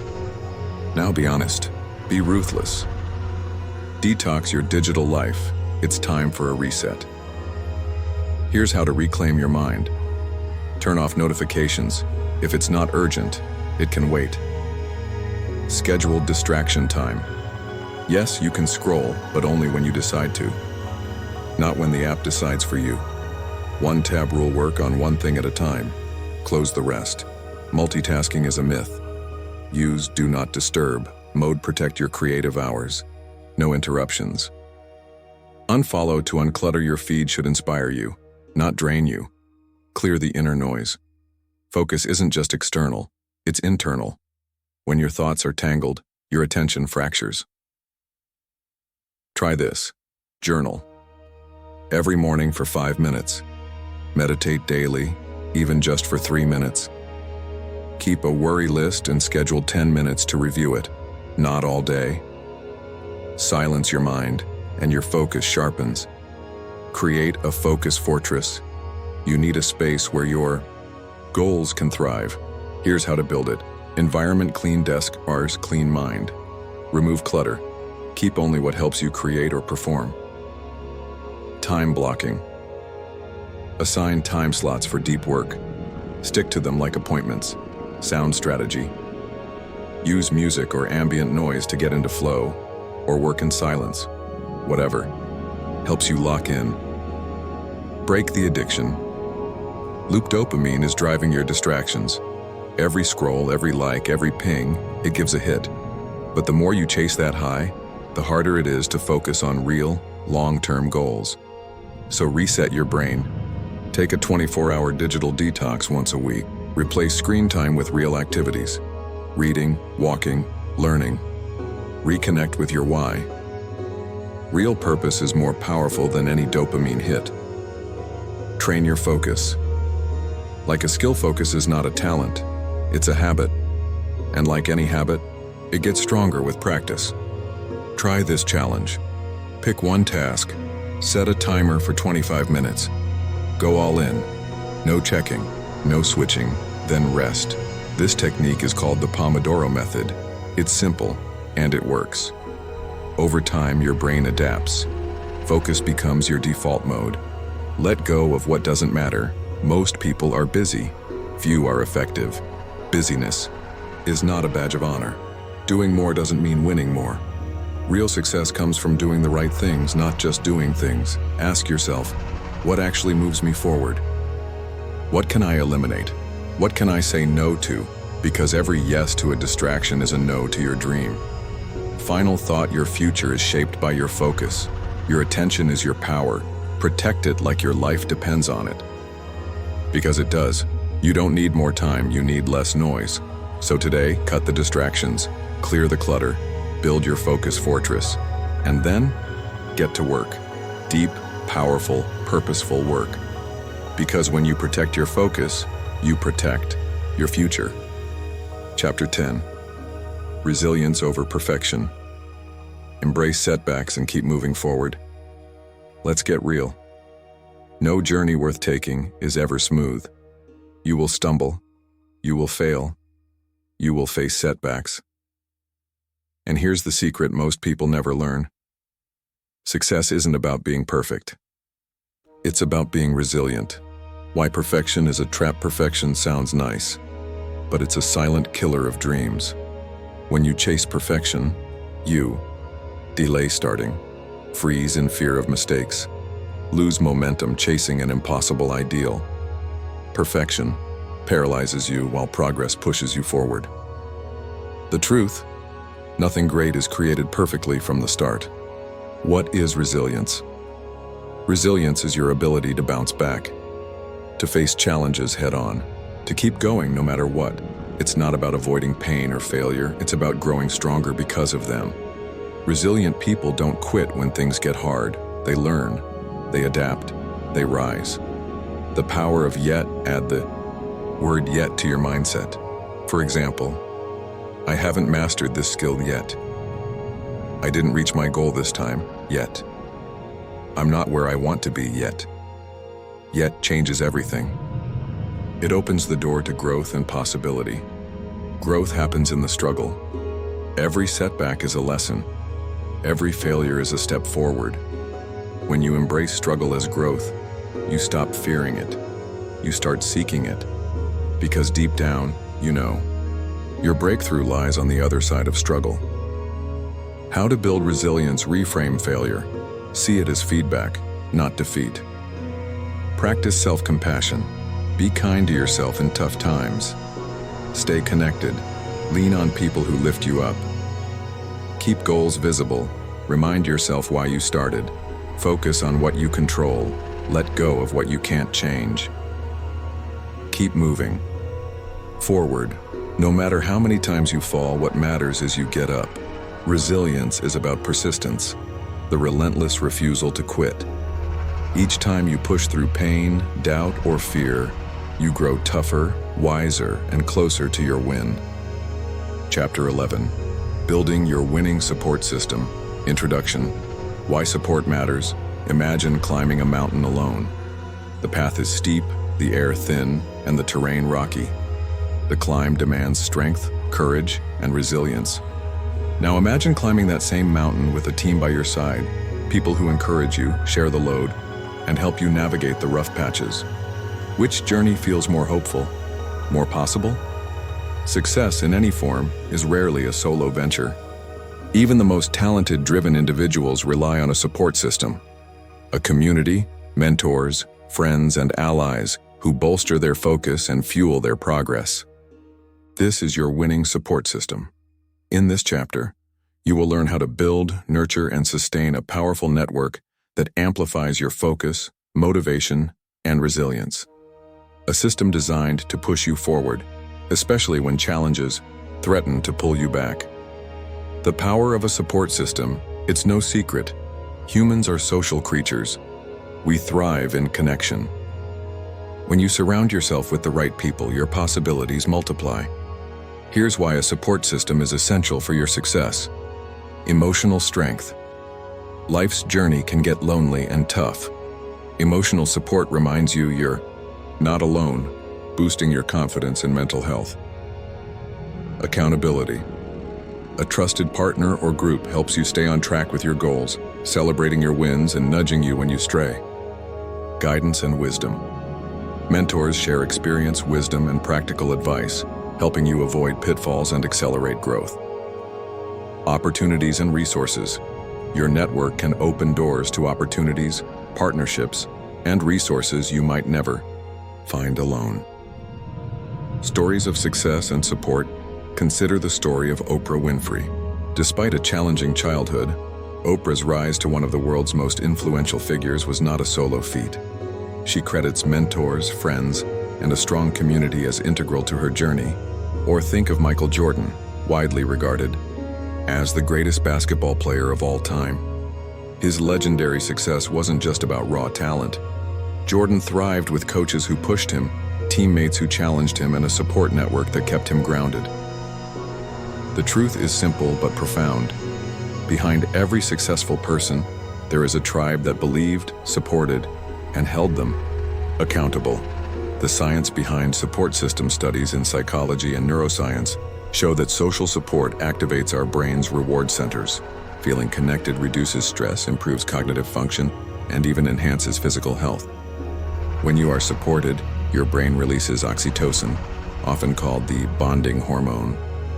Now be honest. Be ruthless. Detox your digital life. It's time for a reset. Here's how to reclaim your mind. Turn off notifications. If it's not urgent, it can wait. Schedule distraction time. Yes, you can scroll, but only when you decide to. Not when the app decides for you. One tab rule: work on one thing at a time. Close the rest. Multitasking is a myth. Use do not disturb mode. Protect your creative hours. No interruptions. Unfollow to unclutter your feed should inspire you, not drain you. Clear the inner noise. Focus isn't just external, it's internal. When your thoughts are tangled, your attention fractures. Try this. Journal. Every morning for 5 minutes. Meditate daily, even just for 3 minutes. Keep a worry list and schedule 10 minutes to review it, not all day. Silence your mind, and your focus sharpens. Create a focus fortress. You need a space where your goals can thrive. Here's how to build it. Environment: clean desk, bars, clean mind. Remove clutter. Keep only what helps you create or perform. Time blocking. Assign time slots for deep work. Stick to them like appointments. Sound strategy. Use music or ambient noise to get into flow, or work in silence. Whatever helps you lock in. Break the addiction. Loop dopamine is driving your distractions. Every scroll, every like, every ping, it gives a hit. But the more you chase that high, the harder it is to focus on real, long-term goals. So reset your brain. Take a 24-hour digital detox once a week. Replace screen time with real activities. Reading, walking, learning. Reconnect with your why. Real purpose is more powerful than any dopamine hit. Train your focus. Like a skill, focus is not a talent, it's a habit. And like any habit, It gets stronger with practice. Try this challenge. Pick one task, set a timer for 25 minutes. Go all in. No checking, no switching, then rest. This technique is called the Pomodoro method. It's simple, and it works. Over time, your brain adapts. Focus becomes your default mode. Let go of what doesn't matter. Most people are busy. Few are effective. Busyness is not a badge of honor. Doing more doesn't mean winning more. Real success comes from doing the right things, not just doing things. Ask yourself, what actually moves me forward? What can I eliminate? What can I say no to? Because every yes to a distraction is a no to your dream. Final thought: your future is shaped by your focus. Your attention is your power. Protect it like your life depends on it. Because it does. You don't need more time, you need less noise. So today, cut the distractions, clear the clutter, build your focus fortress, and then get to work. Deep, powerful, purposeful work. Because when you protect your focus, you protect your future. Chapter 10. Resilience over perfection. Embrace setbacks and keep moving forward. Let's get real. No journey worth taking is ever smooth. You will stumble. You will fail. You will face setbacks. And here's the secret most people never learn. Success isn't about being perfect. It's about being resilient. Why perfection is a trap. Perfection sounds nice, but it's a silent killer of dreams. When you chase perfection, you delay starting, freeze in fear of mistakes, lose momentum chasing an impossible ideal. Perfection paralyzes you while progress pushes you forward. The truth: nothing great is created perfectly from the start. What is resilience? Resilience is your ability to bounce back, to face challenges head-on, to keep going no matter what. It's not about avoiding pain or failure, it's about growing stronger because of them. Resilient people don't quit when things get hard. They learn, they adapt, they rise. The power of yet: add the word yet to your mindset. For example, I haven't mastered this skill yet. I didn't reach my goal this time yet. I'm not where I want to be yet. Yet changes everything. It opens the door to growth and possibility. Growth happens in the struggle. Every setback is a lesson. Every failure is a step forward. When you embrace struggle as growth, you stop fearing it. You start seeking it. Because deep down, you know, your breakthrough lies on the other side of struggle. How to build resilience: reframe failure. See it as feedback, not defeat. Practice self-compassion. Be kind to yourself in tough times. Stay connected. Lean on people who lift you up. Keep goals visible. Remind yourself why you started. Focus on what you control. Let go of what you can't change. Keep moving forward. No matter how many times you fall, what matters is you get up. Resilience is about persistence, the relentless refusal to quit. Each time you push through pain, doubt, or fear, you grow tougher, wiser, and closer to your win. Chapter 11. Building your winning support system. Introduction. Why support matters. Imagine climbing a mountain alone. The path is steep, the air thin, and the terrain rocky. The climb demands strength, courage, and resilience. Now imagine climbing that same mountain with a team by your side, people who encourage you, share the load, and help you navigate the rough patches. Which journey feels more hopeful, more possible? Success in any form is rarely a solo venture. Even the most talented, driven individuals rely on a support system. A community, mentors, friends, and allies who bolster their focus and fuel their progress. This is your winning support system. In this chapter, you will learn how to build, nurture, and sustain a powerful network that amplifies your focus, motivation, and resilience. A system designed to push you forward, especially when challenges threaten to pull you back. The power of a support system: it's no secret. Humans are social creatures. We thrive in connection. When you surround yourself with the right people, your possibilities multiply. Here's why a support system is essential for your success. Emotional strength. Life's journey can get lonely and tough. Emotional support reminds you you're not alone, boosting your confidence and mental health. Accountability. A trusted partner or group helps you stay on track with your goals, celebrating your wins and nudging you when you stray. Guidance and wisdom. Mentors share experience, wisdom, and practical advice, helping you avoid pitfalls and accelerate growth. Opportunities and resources. Your network can open doors to opportunities, partnerships, and resources you might never find alone. Stories of success and support. Consider the story of Oprah Winfrey. Despite a challenging childhood, Oprah's rise to one of the world's most influential figures was not a solo feat. She credits mentors, friends, and a strong community as integral to her journey. Or think of Michael Jordan, widely regarded as the greatest basketball player of all time. His legendary success wasn't just about raw talent. Jordan thrived with coaches who pushed him, teammates who challenged him, and a support network that kept him grounded. The truth is simple but profound. Behind every successful person, there is a tribe that believed, supported, and held them accountable. The science behind support system studies in psychology and neuroscience show that social support activates our brain's reward centers. Feeling connected reduces stress, improves cognitive function, and even enhances physical health. When you are supported, your brain releases oxytocin, often called the bonding hormone,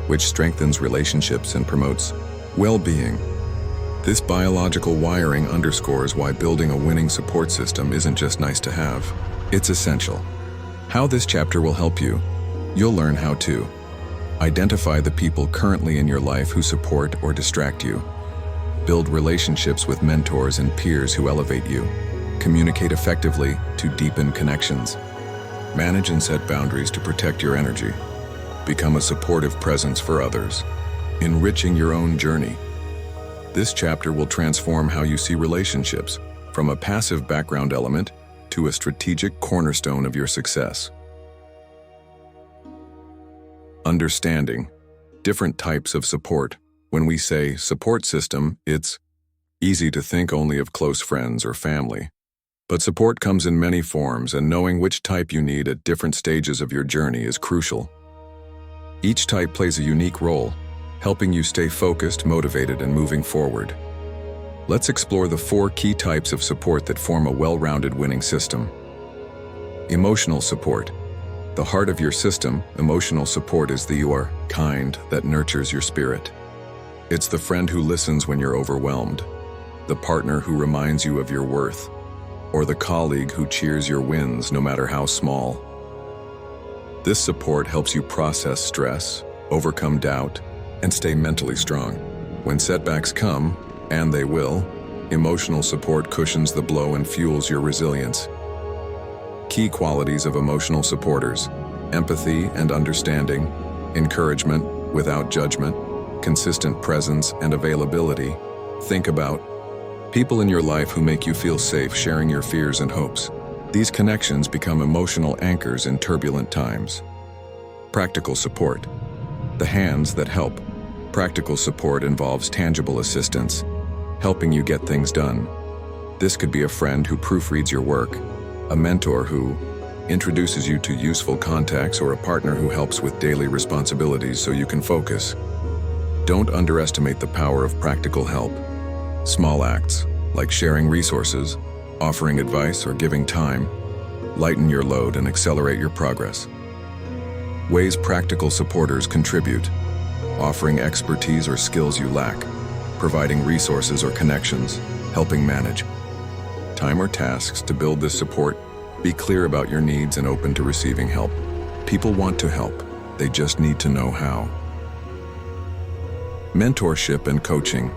which strengthens relationships and promotes well-being. This biological wiring underscores why building a winning support system isn't just nice to have, it's essential. How this chapter will help you. You'll learn how to identify the people currently in your life who support or distract you, build relationships with mentors and peers who elevate you, communicate effectively to deepen connections, manage and set boundaries to protect your energy, become a supportive presence for others, enriching your own journey. This chapter will transform how you see relationships, from a passive background element to a strategic cornerstone of your success. Understanding different types of support. When we say support system, it's easy to think only of close friends or family. But support comes in many forms, and knowing which type you need at different stages of your journey is crucial. Each type plays a unique role, helping you stay focused, motivated, and moving forward. Let's explore the 4 key types of support that form a well-rounded winning system. Emotional support. The heart of your system, emotional support, is the you are kind that nurtures your spirit. It's the friend who listens when you're overwhelmed, the partner who reminds you of your worth, or the colleague who cheers your wins no matter how small. This support helps you process stress, overcome doubt, and stay mentally strong. When setbacks come, and they will, emotional support cushions the blow and fuels your resilience. Key qualities of emotional supporters: empathy and understanding, encouragement without judgment, consistent presence and availability. Think about people in your life who make you feel safe sharing your fears and hopes. These connections become emotional anchors in turbulent times. Practical support. The hands that help. Practical support involves tangible assistance, helping you get things done. This could be a friend who proofreads your work, a mentor who introduces you to useful contacts, or a partner who helps with daily responsibilities so you can focus. Don't underestimate the power of practical help. Small acts, like sharing resources, offering advice, or giving time, lighten your load and accelerate your progress. Ways practical supporters contribute: offering expertise or skills you lack, providing resources or connections, helping manage time or tasks to build this support. Be clear about your needs and open to receiving help. People want to help, they just need to know how. Mentorship and coaching.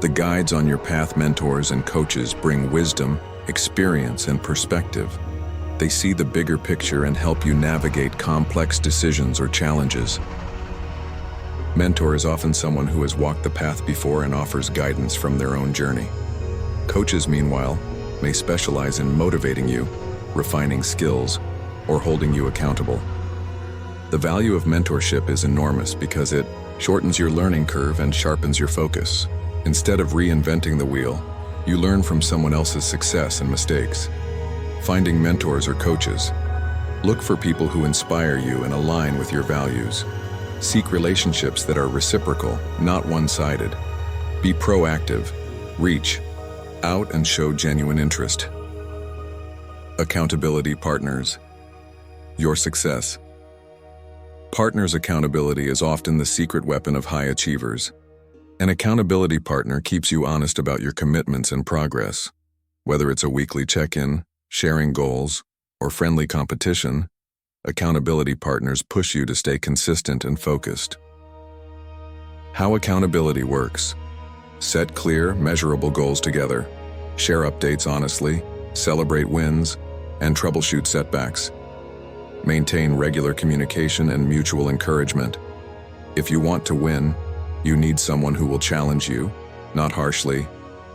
The guides on your path, mentors and coaches, bring wisdom, experience, and perspective. They see the bigger picture and help you navigate complex decisions or challenges. Mentor is often someone who has walked the path before and offers guidance from their own journey. Coaches, meanwhile, may specialize in motivating you, refining skills, or holding you accountable. The value of mentorship is enormous because it shortens your learning curve and sharpens your focus. Instead of reinventing the wheel, you learn from someone else's success and mistakes. Finding mentors or coaches. Look for people who inspire you and align with your values. Seek relationships that are reciprocal, not one-sided. Be proactive. Reach out and show genuine interest. Accountability partners. Your success. Partners' accountability is often the secret weapon of high achievers. An accountability partner keeps you honest about your commitments and progress. Whether it's a weekly check-in, sharing goals, or friendly competition, accountability partners push you to stay consistent and focused. How accountability works. Set clear, measurable goals together. Share updates honestly, celebrate wins, and troubleshoot setbacks. Maintain regular communication and mutual encouragement. If you want to win, you need someone who will challenge you, not harshly,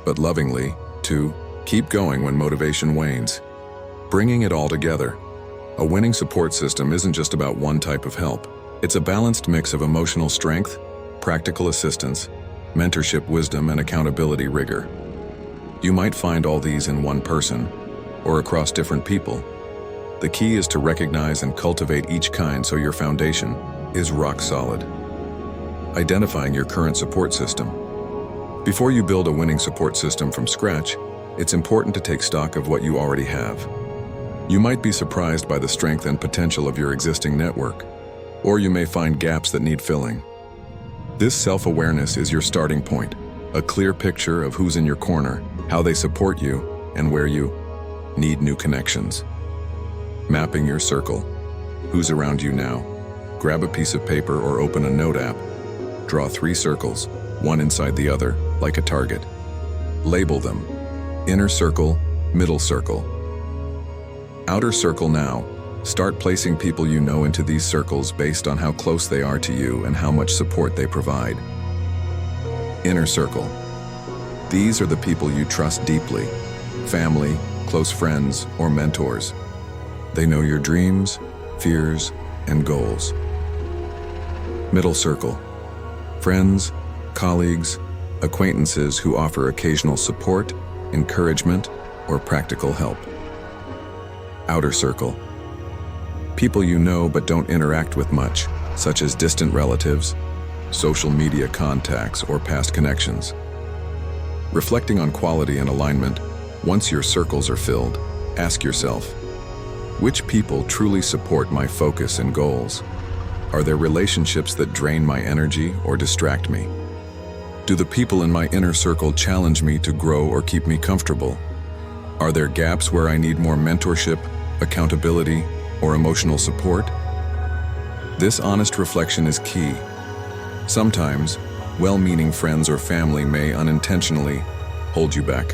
but lovingly, to keep going when motivation wanes. Bringing it all together. A winning support system isn't just about one type of help. It's a balanced mix of emotional strength, practical assistance, mentorship wisdom, and accountability rigor. You might find all these in one person, or across different people. The key is to recognize and cultivate each kind so your foundation is rock solid. Identifying your current support system. Before you build a winning support system from scratch, it's important to take stock of what you already have. You might be surprised by the strength and potential of your existing network, or you may find gaps that need filling. This self-awareness is your starting point, a clear picture of who's in your corner, how they support you, and where you need new connections. Mapping your circle. Who's around you now? Grab a piece of paper or open a note app. Draw 3 circles, one inside the other, like a target. Label them. Inner circle, middle circle. Outer circle now. Start placing people you know into these circles based on how close they are to you and how much support they provide. Inner circle. These are the people you trust deeply. Family, close friends, or mentors. They know your dreams, fears, and goals. Middle circle. Friends, colleagues, acquaintances who offer occasional support, encouragement, or practical help. Outer circle. People you know but don't interact with much, such as distant relatives, social media contacts, or past connections. Reflecting on quality and alignment, once your circles are filled, ask yourself, which people truly support my focus and goals? Are there relationships that drain my energy or distract me? Do the people in my inner circle challenge me to grow or keep me comfortable? Are there gaps where I need more mentorship, accountability, or emotional support? This honest reflection is key. Sometimes, well-meaning friends or family may unintentionally hold you back.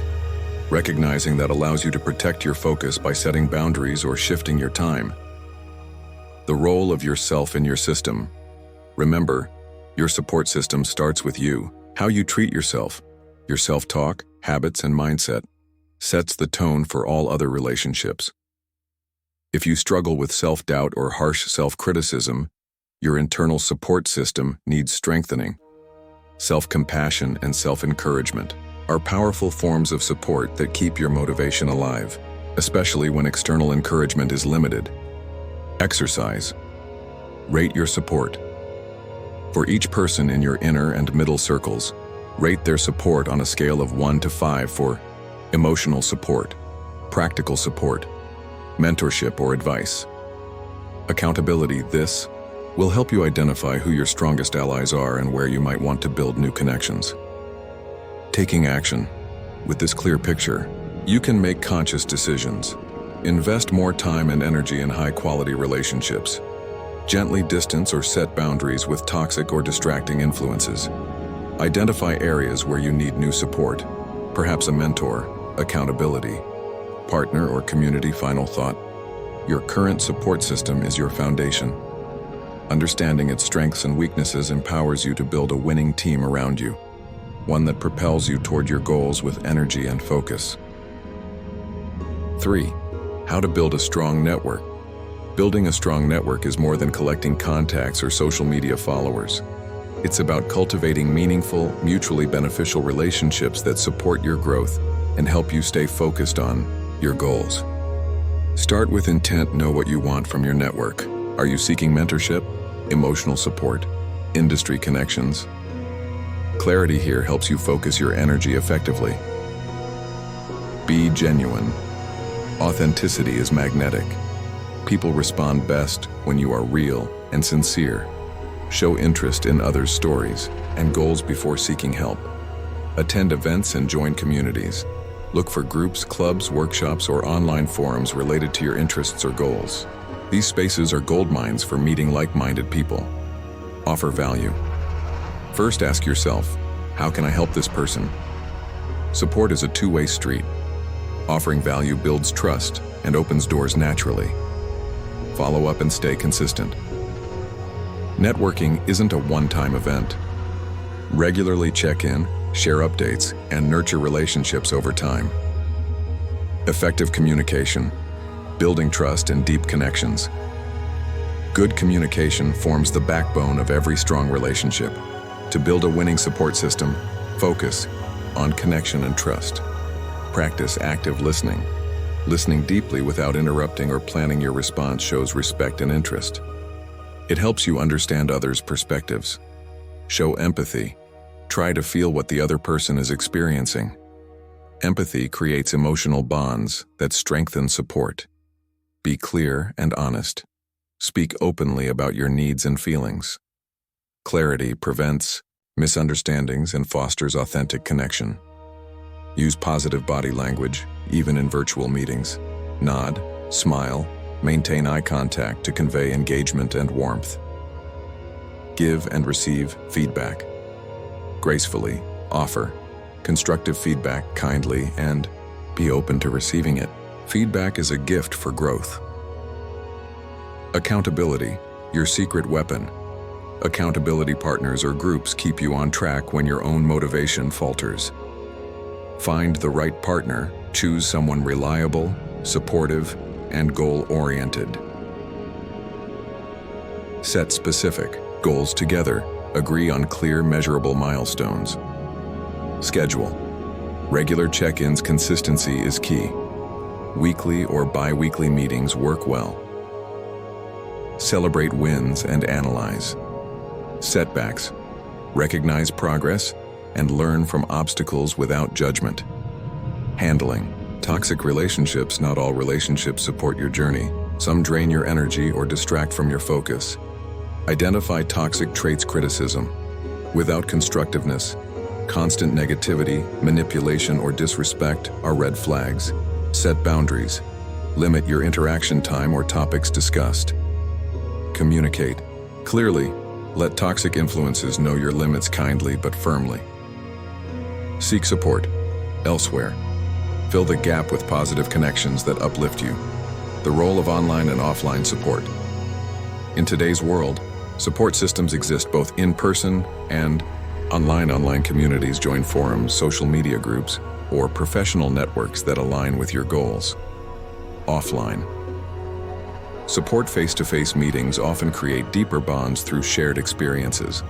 Recognizing that allows you to protect your focus by setting boundaries or shifting your time. The role of yourself in your system. Remember, your support system starts with you. How you treat yourself, your self-talk, habits, and mindset sets the tone for all other relationships. If you struggle with self-doubt or harsh self-criticism, your internal support system needs strengthening. Self-compassion and self-encouragement are powerful forms of support that keep your motivation alive, especially when external encouragement is limited. Exercise. Rate your support. For each person in your inner and middle circles, rate their support on a scale of 1 to 5 for emotional support, practical support, mentorship or advice. Accountability. This will help you identify who your strongest allies are and where you might want to build new connections. Taking action. With this clear picture, you can make conscious decisions. Invest more time and energy in high-quality relationships. Gently distance or set boundaries with toxic or distracting influences. Identify areas where you need new support, perhaps a mentor, accountability, partner, or community. Final thought. Your current support system is your foundation. Understanding its strengths and weaknesses empowers you to build a winning team around you, one that propels you toward your goals with energy and focus. 3. How to build a strong network. Building a strong network is more than collecting contacts or social media followers. It's about cultivating meaningful, mutually beneficial relationships that support your growth and help you stay focused on your goals. Start with intent. Know what you want from your network. Are you seeking mentorship, emotional support, industry connections? Clarity here helps you focus your energy effectively. Be genuine. Authenticity is magnetic. People respond best when you are real and sincere. Show interest in others' stories and goals before seeking help. Attend events and join communities. Look for groups, clubs, workshops, or online forums related to your interests or goals. These spaces are gold mines for meeting like-minded people. Offer value. First, ask yourself, how can I help this person? Support is a two-way street. Offering value builds trust and opens doors naturally. Follow up and stay consistent. Networking isn't a one-time event. Regularly check in, share updates, and nurture relationships over time. Effective communication, building trust and deep connections. Good communication forms the backbone of every strong relationship. To build a winning support system, focus on connection and trust. Practice active listening. Listening deeply without interrupting or planning your response shows respect and interest. It helps you understand others' perspectives. Show empathy. Try to feel what the other person is experiencing. Empathy creates emotional bonds that strengthen support. Be clear and honest. Speak openly about your needs and feelings. Clarity prevents misunderstandings and fosters authentic connection. Use positive body language, even in virtual meetings. Nod, smile, maintain eye contact to convey engagement and warmth. Give and receive feedback. Gracefully offer constructive feedback kindly and be open to receiving it. Feedback is a gift for growth. Accountability, your secret weapon. Accountability partners or groups keep you on track when your own motivation falters. Find the right partner, choose someone reliable, supportive, and goal-oriented. Set specific goals together. Agree on clear, measurable milestones. Schedule. Regular check-ins. Consistency is key. Weekly or bi-weekly meetings work well. Celebrate wins and analyze. Setbacks. Recognize progress and learn from obstacles without judgment. Handling. Toxic relationships. Not all relationships support your journey. Some drain your energy or distract from your focus. Identify toxic traits. Criticism without constructiveness, constant negativity, manipulation, or disrespect are red flags. Set boundaries. Limit your interaction time or topics discussed. Communicate clearly. Let toxic influences know your limits kindly but firmly. Seek support elsewhere. Fill the gap with positive connections that uplift you. The role of online and offline support. In today's world, support systems exist both in person and online. Online communities join forums, social media groups, or professional networks that align with your goals. Offline. Support face-to-face meetings often create deeper bonds through shared experiences.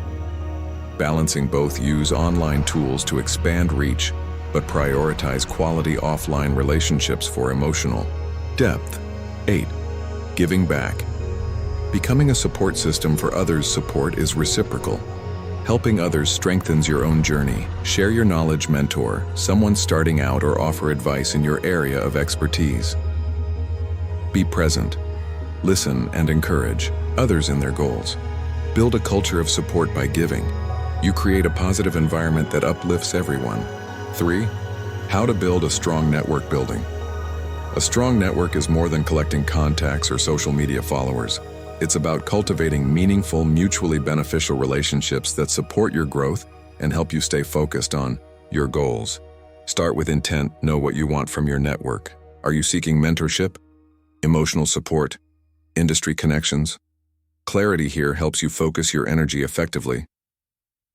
Balancing both. Use online tools to expand reach, but prioritize quality offline relationships for emotional depth. 8. Giving back. Becoming a support system for others. Support is reciprocal. Helping others strengthens your own journey. Share your knowledge, mentor someone starting out, or offer advice in your area of expertise. Be present. Listen and encourage others in their goals. Build a culture of support by giving. You create a positive environment that uplifts everyone. 3. How to build a strong network. Building a strong network is more than collecting contacts or social media followers. It's about cultivating meaningful, mutually beneficial relationships that support your growth and help you stay focused on your goals. Start with intent. Know what you want from your network. Are you seeking mentorship, emotional support, industry connections? Clarity here helps you focus your energy effectively.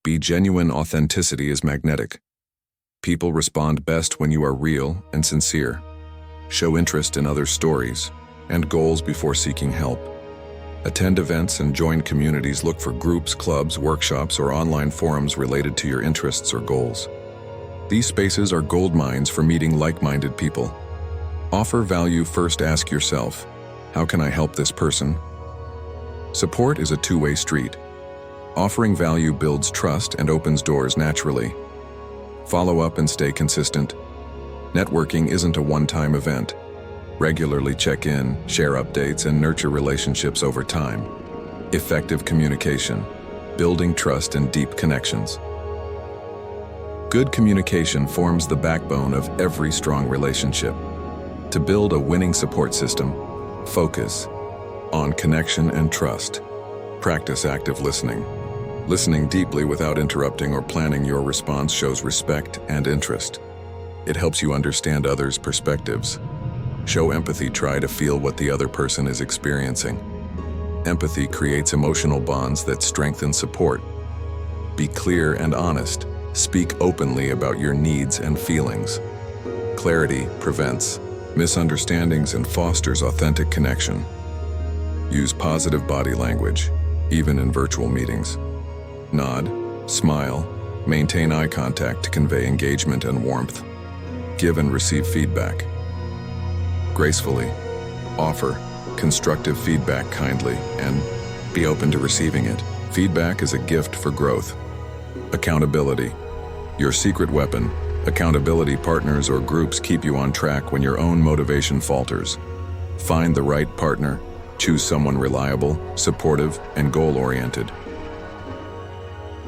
Be genuine. Authenticity is magnetic. People respond best when you are real and sincere. Show interest in others' stories and goals before seeking help. Attend events and join communities. Look for groups, clubs, workshops, or online forums related to your interests or goals. These spaces are gold mines for meeting like-minded people. Offer value. First, ask yourself, how can I help this person? Support is a two-way street. Offering value builds trust and opens doors naturally. Follow up and stay consistent. Networking isn't a one-time event. Regularly check in, share updates, and nurture relationships over time. Effective communication, building trust and deep connections. Good communication forms the backbone of every strong relationship. To build a winning support system, focus on connection and trust. Practice active listening. Listening deeply without interrupting or planning your response shows respect and interest. It helps you understand others' perspectives. Show empathy. Try to feel what the other person is experiencing. Empathy creates emotional bonds that strengthen support. Be clear and honest. Speak openly about your needs and feelings. Clarity prevents misunderstandings and fosters authentic connection. Use positive body language, even in virtual meetings. Nod, smile, maintain eye contact to convey engagement and warmth. Give and receive feedback gracefully. Offer constructive feedback kindly and be open to receiving it. Feedback is a gift for growth. Accountability, your secret weapon. Accountability partners or groups keep you on track when your own motivation falters. Find the right partner. Choose someone reliable, supportive, and goal-oriented.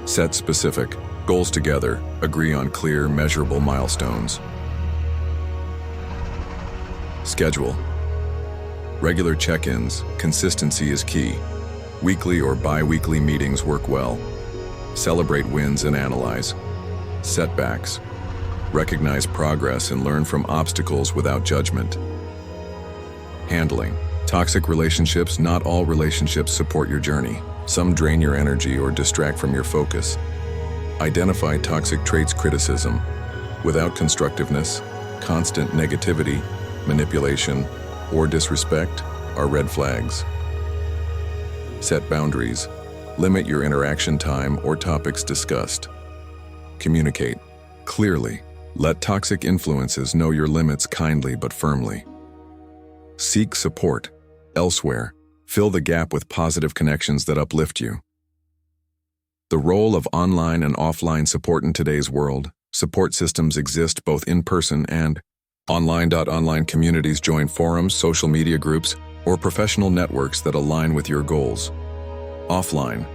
Set specific goals together. Agree on clear, measurable milestones. Schedule regular check-ins. Consistency is key. Weekly or bi-weekly meetings work well. Celebrate wins and analyze setbacks. Recognize progress and learn from obstacles without judgment. Handling toxic relationships. Not all relationships support your journey. Some drain your energy or distract from your focus. Identify toxic traits. Criticism without constructiveness, constant negativity, manipulation, or disrespect are red flags. Set boundaries. Limit your interaction time or topics discussed. Communicate clearly. Let toxic influences know your limits kindly but firmly. Seek support elsewhere. Fill the gap with positive connections that uplift you. The role of online and offline support in today's world. Support systems exist both in person and online. Online communities. Join forums, social media groups, or professional networks that align with your goals. Offline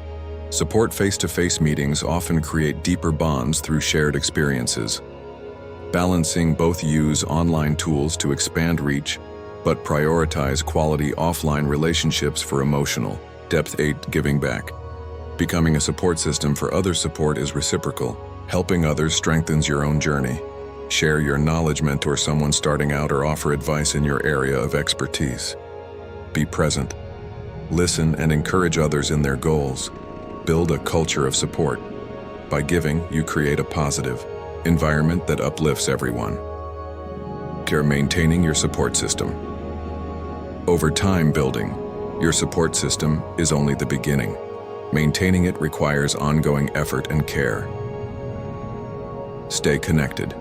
support. Face-to-face meetings often create deeper bonds through shared experiences. Balancing both. Use online tools to expand reach, but prioritize quality offline relationships for emotional depth. 8. Giving back. Becoming a support system for others. Support is reciprocal. Helping others strengthens your own journey. Share your knowledge, mentor someone starting out, or offer advice in your area of expertise. Be present. Listen and encourage others in their goals. Build a culture of support. By giving, you create a positive environment that uplifts everyone. Care. Maintaining your support system. Over time, building your support system is only the beginning. Maintaining it requires ongoing effort and care. Stay connected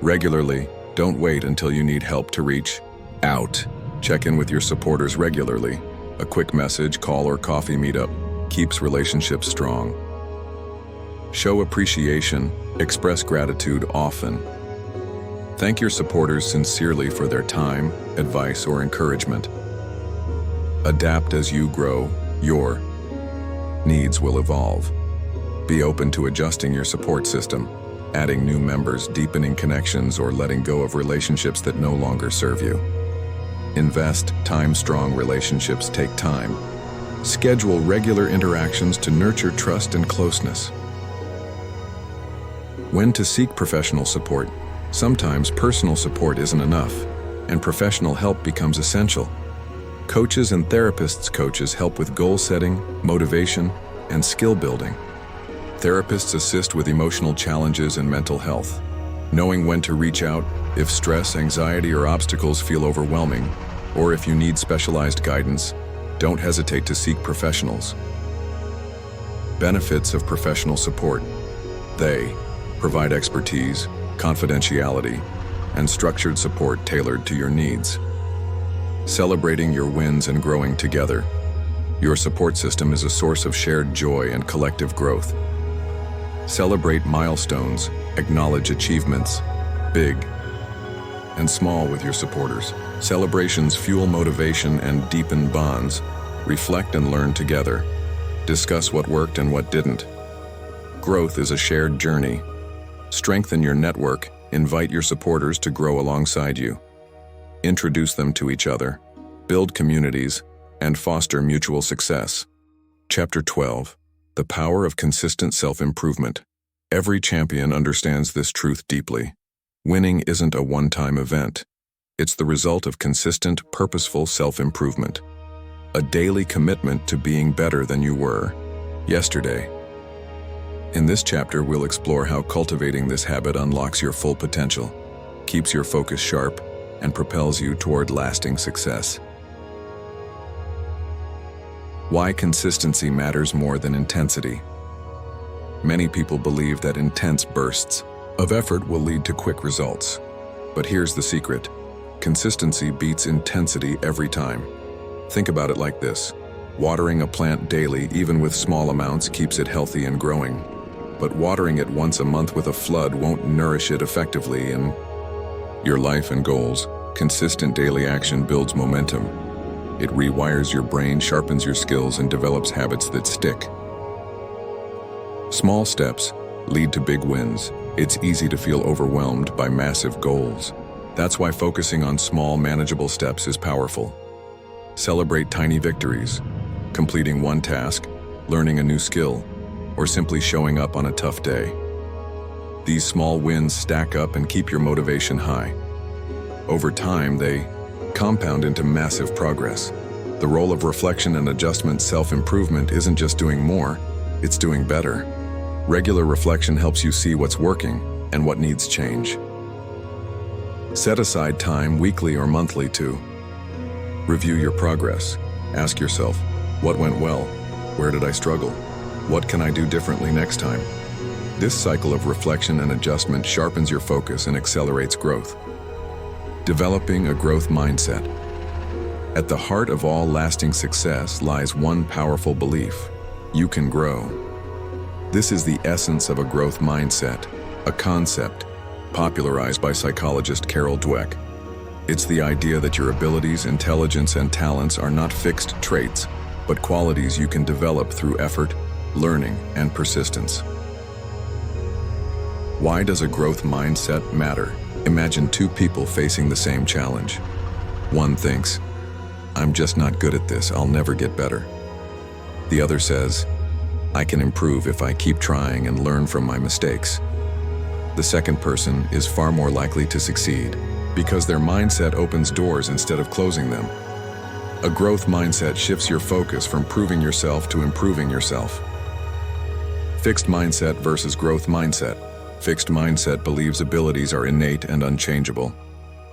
regularly. Don't wait until you need help to reach out. Check in with your supporters regularly. A quick message, call, or coffee meetup keeps relationships strong. Show appreciation. Express gratitude often. Thank your supporters sincerely for their time, advice, or encouragement. Adapt as you grow. Your needs will evolve. Be open to adjusting your support system, adding new members, deepening connections, or letting go of relationships that no longer serve you. Invest time. Strong relationships take time. Schedule regular interactions to nurture trust and closeness. When to seek professional support. Sometimes personal support isn't enough, and professional help becomes essential. Coaches and therapists. Coaches help with goal setting, motivation, and skill building. Therapists assist with emotional challenges and mental health. Knowing when to reach out if stress, anxiety, or obstacles feel overwhelming, Or if you need specialized guidance, don't hesitate to seek professionals. Benefits of professional support. They provide expertise, confidentiality, and structured support tailored to your needs. Celebrating your wins and growing together. Your support system is a source of shared joy and collective growth. Celebrate milestones, acknowledge achievements, big and small, with your supporters. Celebrations fuel motivation and deepen bonds. Reflect and learn together. Discuss what worked and what didn't. Growth is a shared journey. Strengthen your network. Invite your supporters to grow alongside you. Introduce them to each other. Build communities and foster mutual success. Chapter 12. The power of consistent self-improvement. Every champion understands this truth deeply. Winning isn't a one-time event. It's the result of consistent, purposeful self-improvement. A daily commitment to being better than you were yesterday. In this chapter, we'll explore how cultivating this habit unlocks your full potential, keeps your focus sharp, and propels you toward lasting success. Why consistency matters more than intensity. Many people believe that intense bursts of effort will lead to quick results. But here's the secret. Consistency beats intensity every time. Think about it like this. Watering a plant daily, even with small amounts, keeps it healthy and growing. But watering it once a month with a flood won't nourish it effectively in your life and goals. Consistent daily action builds momentum. It rewires your brain, sharpens your skills, and develops habits that stick. Small steps lead to big wins. It's easy to feel overwhelmed by massive goals. That's why focusing on small, manageable steps is powerful. Celebrate tiny victories, completing one task, learning a new skill, or simply showing up on a tough day. These small wins stack up and keep your motivation high. Over time, they compound into massive progress. The role of reflection and adjustment. Self-improvement isn't just doing more, it's doing better. Regular reflection helps you see what's working and what needs change. Set aside time, weekly or monthly, to review your progress. Ask yourself, what went well? Where did I struggle? What can I do differently next time? This cycle of reflection and adjustment sharpens your focus and accelerates growth. Developing a growth mindset. At the heart of all lasting success lies one powerful belief: you can grow. This is the essence of a growth mindset, a concept popularized by psychologist Carol Dweck. It's the idea that your abilities, intelligence, and talents are not fixed traits, but qualities you can develop through effort, learning, and persistence. Why does a growth mindset matter? Imagine two people facing the same challenge. One thinks, I'm just not good at this, I'll never get better. The other says, I can improve if I keep trying and learn from my mistakes. The second person is far more likely to succeed because their mindset opens doors instead of closing them. A growth mindset shifts your focus from proving yourself to improving yourself. Fixed mindset versus growth mindset. Fixed mindset believes abilities are innate and unchangeable.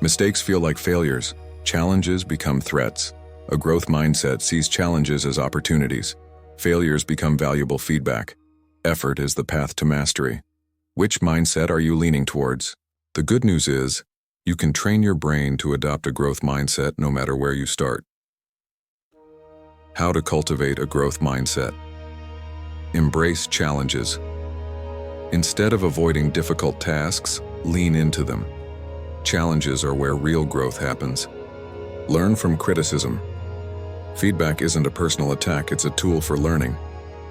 Mistakes feel like failures. Challenges become threats. A growth mindset sees challenges as opportunities. Failures become valuable feedback. Effort is the path to mastery. Which mindset are you leaning towards? The good news is, you can train your brain to adopt a growth mindset no matter where you start. How to cultivate a growth mindset. Embrace challenges. Instead of avoiding difficult tasks, lean into them. Challenges are where real growth happens. Learn from criticism. Feedback isn't a personal attack, it's a tool for learning.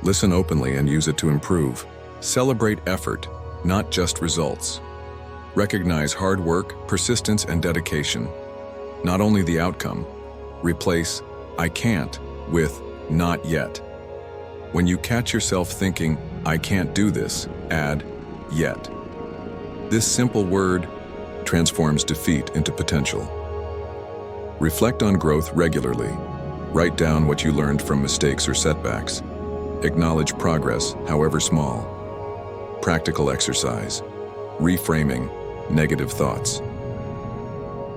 Listen openly and use it to improve. Celebrate effort, not just results. Recognize hard work, persistence, and dedication, not only the outcome. Replace "I can't" with "not yet." When you catch yourself thinking, "I can't do this," add "yet." This simple word transforms defeat into potential. Reflect on growth regularly. Write down what you learned from mistakes or setbacks. Acknowledge progress, however small. Practical exercise. Reframing negative thoughts.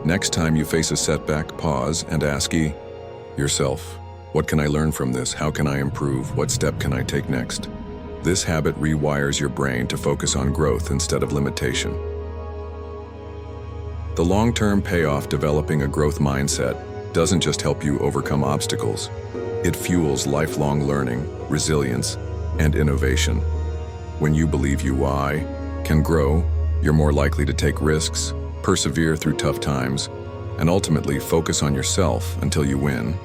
Next time you face a setback, pause and ask yourself, what can I learn from this? How can I improve? What step can I take next? This habit rewires your brain to focus on growth instead of limitation. The long-term payoff developing a growth mindset doesn't just help you overcome obstacles. It fuels lifelong learning, resilience, and innovation. When you believe you can grow, you're more likely to take risks, persevere through tough times, and ultimately focus on yourself until you win.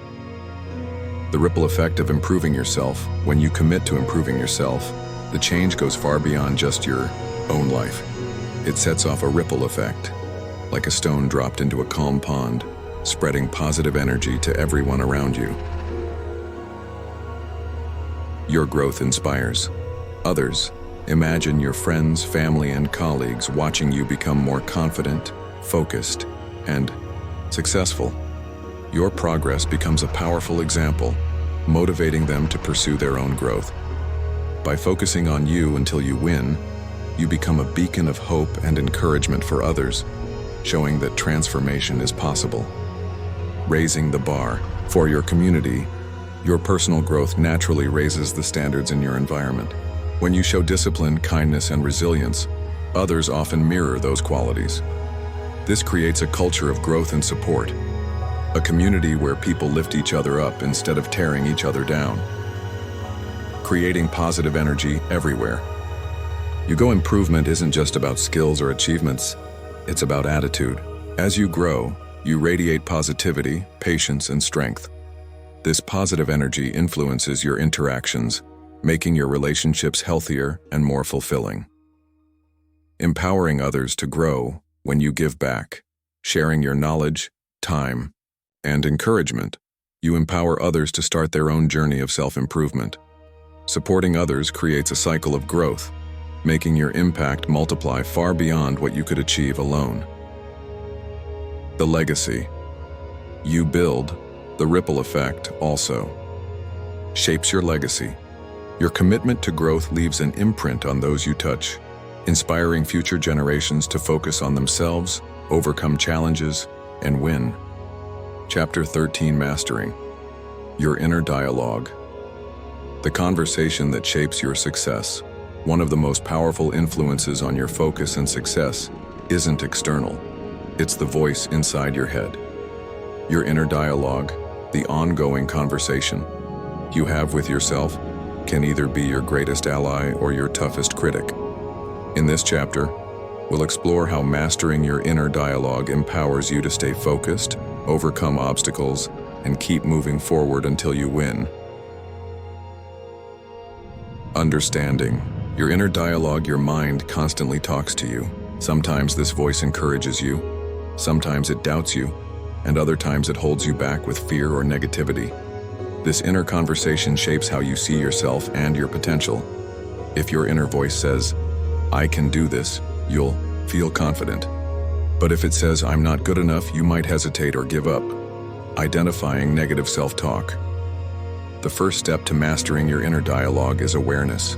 The ripple effect of improving yourself, when you commit to improving yourself, the change goes far beyond just your own life. It sets off a ripple effect, like a stone dropped into a calm pond, spreading positive energy to everyone around you. Your growth inspires others. Imagine your friends, family, and colleagues watching you become more confident, focused, and successful. Your progress becomes a powerful example, motivating them to pursue their own growth. By focusing on you until you win, you become a beacon of hope and encouragement for others, showing that transformation is possible. Raising the bar for your community, your personal growth naturally raises the standards in your environment. When you show discipline, kindness, and resilience, others often mirror those qualities. This creates a culture of growth and support, a community where people lift each other up instead of tearing each other down, creating positive energy everywhere. Improvement isn't just about skills or achievements, it's about attitude. As you grow, you radiate positivity, patience, and strength. This positive energy influences your interactions, making your relationships healthier and more fulfilling. Empowering others to grow when you give back, sharing your knowledge, time, and encouragement, you empower others to start their own journey of self-improvement. Supporting others creates a cycle of growth, making your impact multiply far beyond what you could achieve alone. The legacy you build, the ripple effect also shapes your legacy. Your commitment to growth leaves an imprint on those you touch, inspiring future generations to focus on themselves, overcome challenges, and win. Chapter 13: Mastering your inner dialogue. The conversation that shapes your success. One of the most powerful influences on your focus and success isn't external. It's the voice inside your head. Your inner dialogue, the ongoing conversation you have with yourself, can either be your greatest ally or your toughest critic. In this chapter, we'll explore how mastering your inner dialogue empowers you to stay focused, overcome obstacles, and keep moving forward until you win. Understanding your inner dialogue. Your mind constantly talks to you. Sometimes this voice encourages you, sometimes it doubts you, and other times it holds you back with fear or negativity. This inner conversation shapes how you see yourself and your potential. If your inner voice says, "I can do this," you'll feel confident. But if it says, "I'm not good enough," you might hesitate or give up. Identifying negative self-talk. The first step to mastering your inner dialogue is awareness.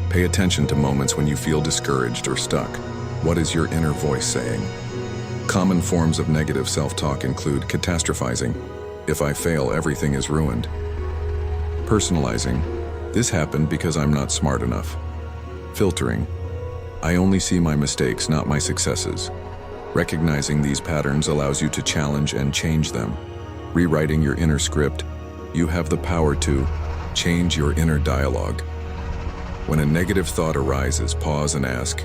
Pay attention to moments when you feel discouraged or stuck. What is your inner voice saying? Common forms of negative self-talk include catastrophizing. "If I fail, everything is ruined." Personalizing. "This happened because I'm not smart enough." Filtering. "I only see my mistakes, not my successes." Recognizing these patterns allows you to challenge and change them. Rewriting your inner script. You have the power to change your inner dialogue. When a negative thought arises, pause and ask,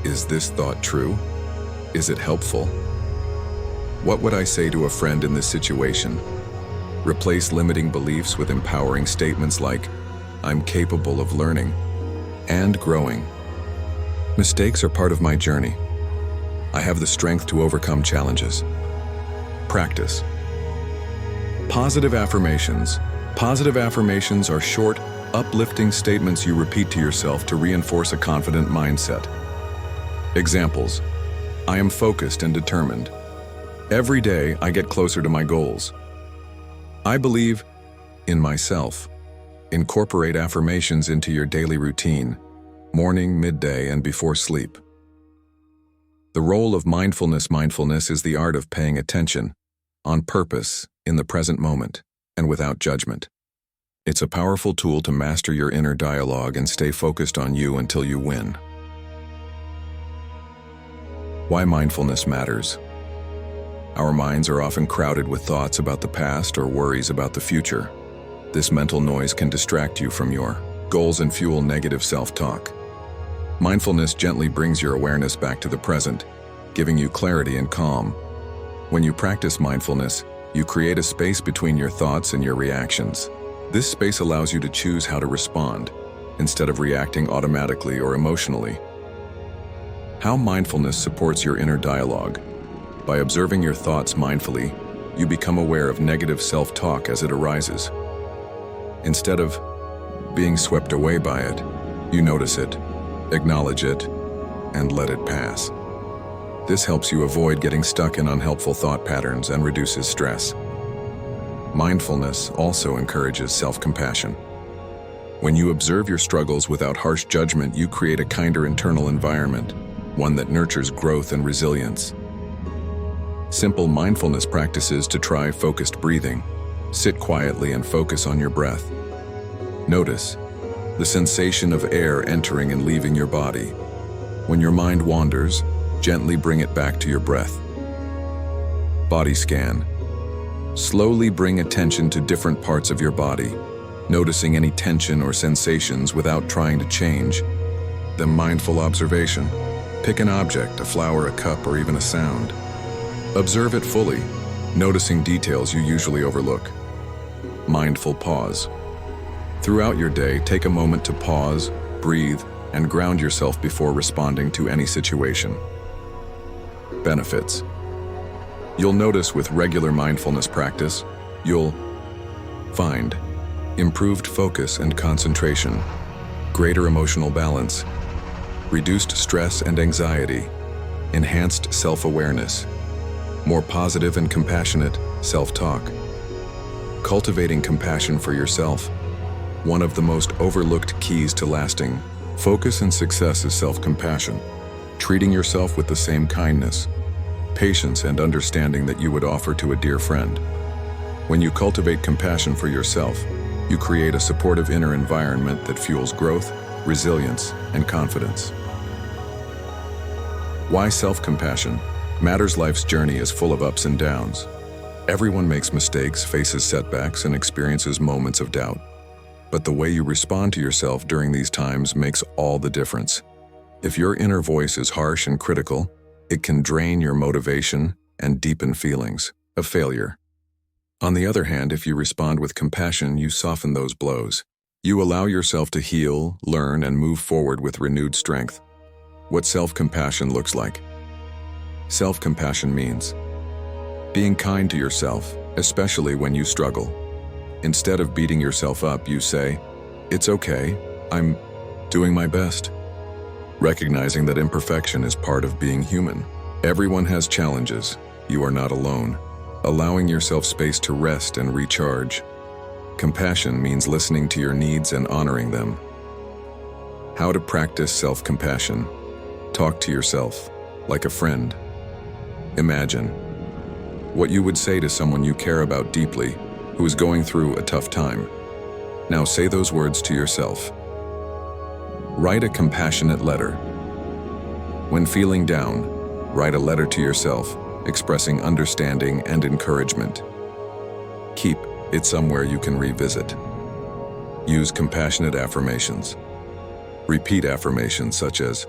"Is this thought true? Is it helpful? What would I say to a friend in this situation?" Replace limiting beliefs with empowering statements like, "I'm capable of learning and growing. Mistakes are part of my journey. I have the strength to overcome challenges." Practice. Positive affirmations. Positive affirmations are short, uplifting statements you repeat to yourself to reinforce a confident mindset. Examples: "I am focused and determined. Every day I get closer to my goals. I believe in myself." Incorporate affirmations into your daily routine, morning, midday, and before sleep. The role of mindfulness is the art of paying attention, on purpose, in the present moment, and without judgment. It's a powerful tool to master your inner dialogue and stay focused on you until you win. Why mindfulness matters. Our minds are often crowded with thoughts about the past or worries about the future. This mental noise can distract you from your goals and fuel negative self-talk. Mindfulness gently brings your awareness back to the present, giving you clarity and calm. When you practice mindfulness, you create a space between your thoughts and your reactions. This space allows you to choose how to respond, instead of reacting automatically or emotionally. How mindfulness supports your inner dialogue. By observing your thoughts mindfully, you become aware of negative self-talk as it arises. Instead of being swept away by it, you notice it, acknowledge it, and let it pass. This helps you avoid getting stuck in unhelpful thought patterns and reduces stress. Mindfulness also encourages self-compassion. When you observe your struggles without harsh judgment, you create a kinder internal environment, one that nurtures growth and resilience. Simple mindfulness practices to try: focused breathing. Sit quietly and focus on your breath. Notice the sensation of air entering and leaving your body. When your mind wanders, gently bring it back to your breath. Body scan. Slowly bring attention to different parts of your body, noticing any tension or sensations without trying to change them. Mindful observation. Pick an object, a flower, a cup, or even a sound. Observe it fully, noticing details you usually overlook. Mindful pause. Throughout your day, take a moment to pause, breathe, and ground yourself before responding to any situation. Benefits. You'll notice with regular mindfulness practice, you'll find improved focus and concentration, greater emotional balance, reduced stress and anxiety, enhanced self-awareness, more positive and compassionate self-talk. Cultivating compassion for yourself. One of the most overlooked keys to lasting focus and success is self-compassion. Treating yourself with the same kindness, patience, and understanding that you would offer to a dear friend. When you cultivate compassion for yourself, you create a supportive inner environment that fuels growth, resilience, and confidence. Why self-compassion matters. Life's journey is full of ups and downs. Everyone makes mistakes, faces setbacks, and experiences moments of doubt. But the way you respond to yourself during these times makes all the difference. If your inner voice is harsh and critical, it can drain your motivation and deepen feelings of failure. On the other hand, if you respond with compassion, you soften those blows. You allow yourself to heal, learn, and move forward with renewed strength. What self-compassion looks like. Self-compassion means being kind to yourself, especially when you struggle. Instead of beating yourself up, you say, "It's okay, I'm doing my best." Recognizing that imperfection is part of being human. Everyone has challenges. You are not alone. Allowing yourself space to rest and recharge. Compassion means listening to your needs and honoring them. How to practice self-compassion. Talk to yourself like a friend. Imagine what you would say to someone you care about deeply, who is going through a tough time. Now say those words to yourself. Write a compassionate letter. When feeling down, write a letter to yourself, expressing understanding and encouragement. Keep it somewhere you can revisit. Use compassionate affirmations. Repeat affirmations such as,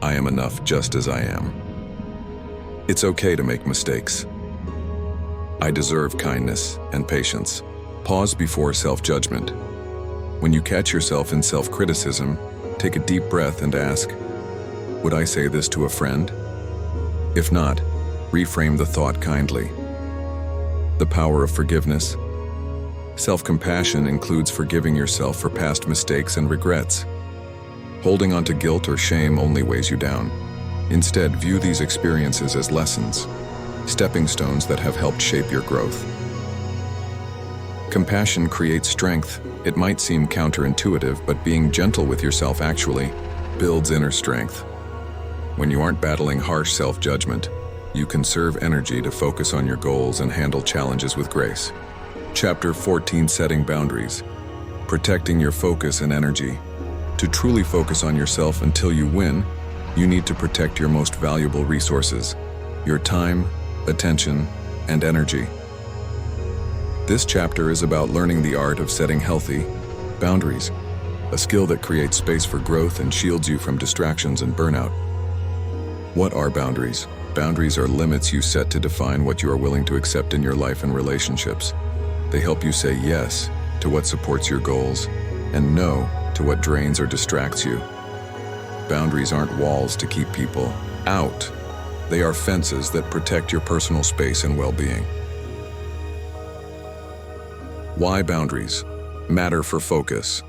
"I am enough just as I am." "It's okay to make mistakes." "I deserve kindness and patience." Pause before self-judgment. When you catch yourself in self-criticism, take a deep breath and ask, "Would I say this to a friend?" If not, reframe the thought kindly. The power of forgiveness. Self-compassion includes forgiving yourself for past mistakes and regrets. Holding on to guilt or shame only weighs you down. Instead, view these experiences as lessons, stepping stones that have helped shape your growth. Compassion creates strength. It might seem counterintuitive, but being gentle with yourself actually builds inner strength. When you aren't battling harsh self-judgment, you conserve energy to focus on your goals and handle challenges with grace. Chapter 14: Setting Boundaries. Protecting your focus and energy. To truly focus on yourself until you win, you need to protect your most valuable resources: your time, attention, and energy. This chapter is about learning the art of setting healthy boundaries, a skill that creates space for growth and shields you from distractions and burnout. What are boundaries? Boundaries are limits you set to define what you are willing to accept in your life and relationships. They help you say yes to what supports your goals and no to what drains or distracts you. Boundaries aren't walls to keep people out. They are fences that protect your personal space and well-being. Why boundaries matter for focus.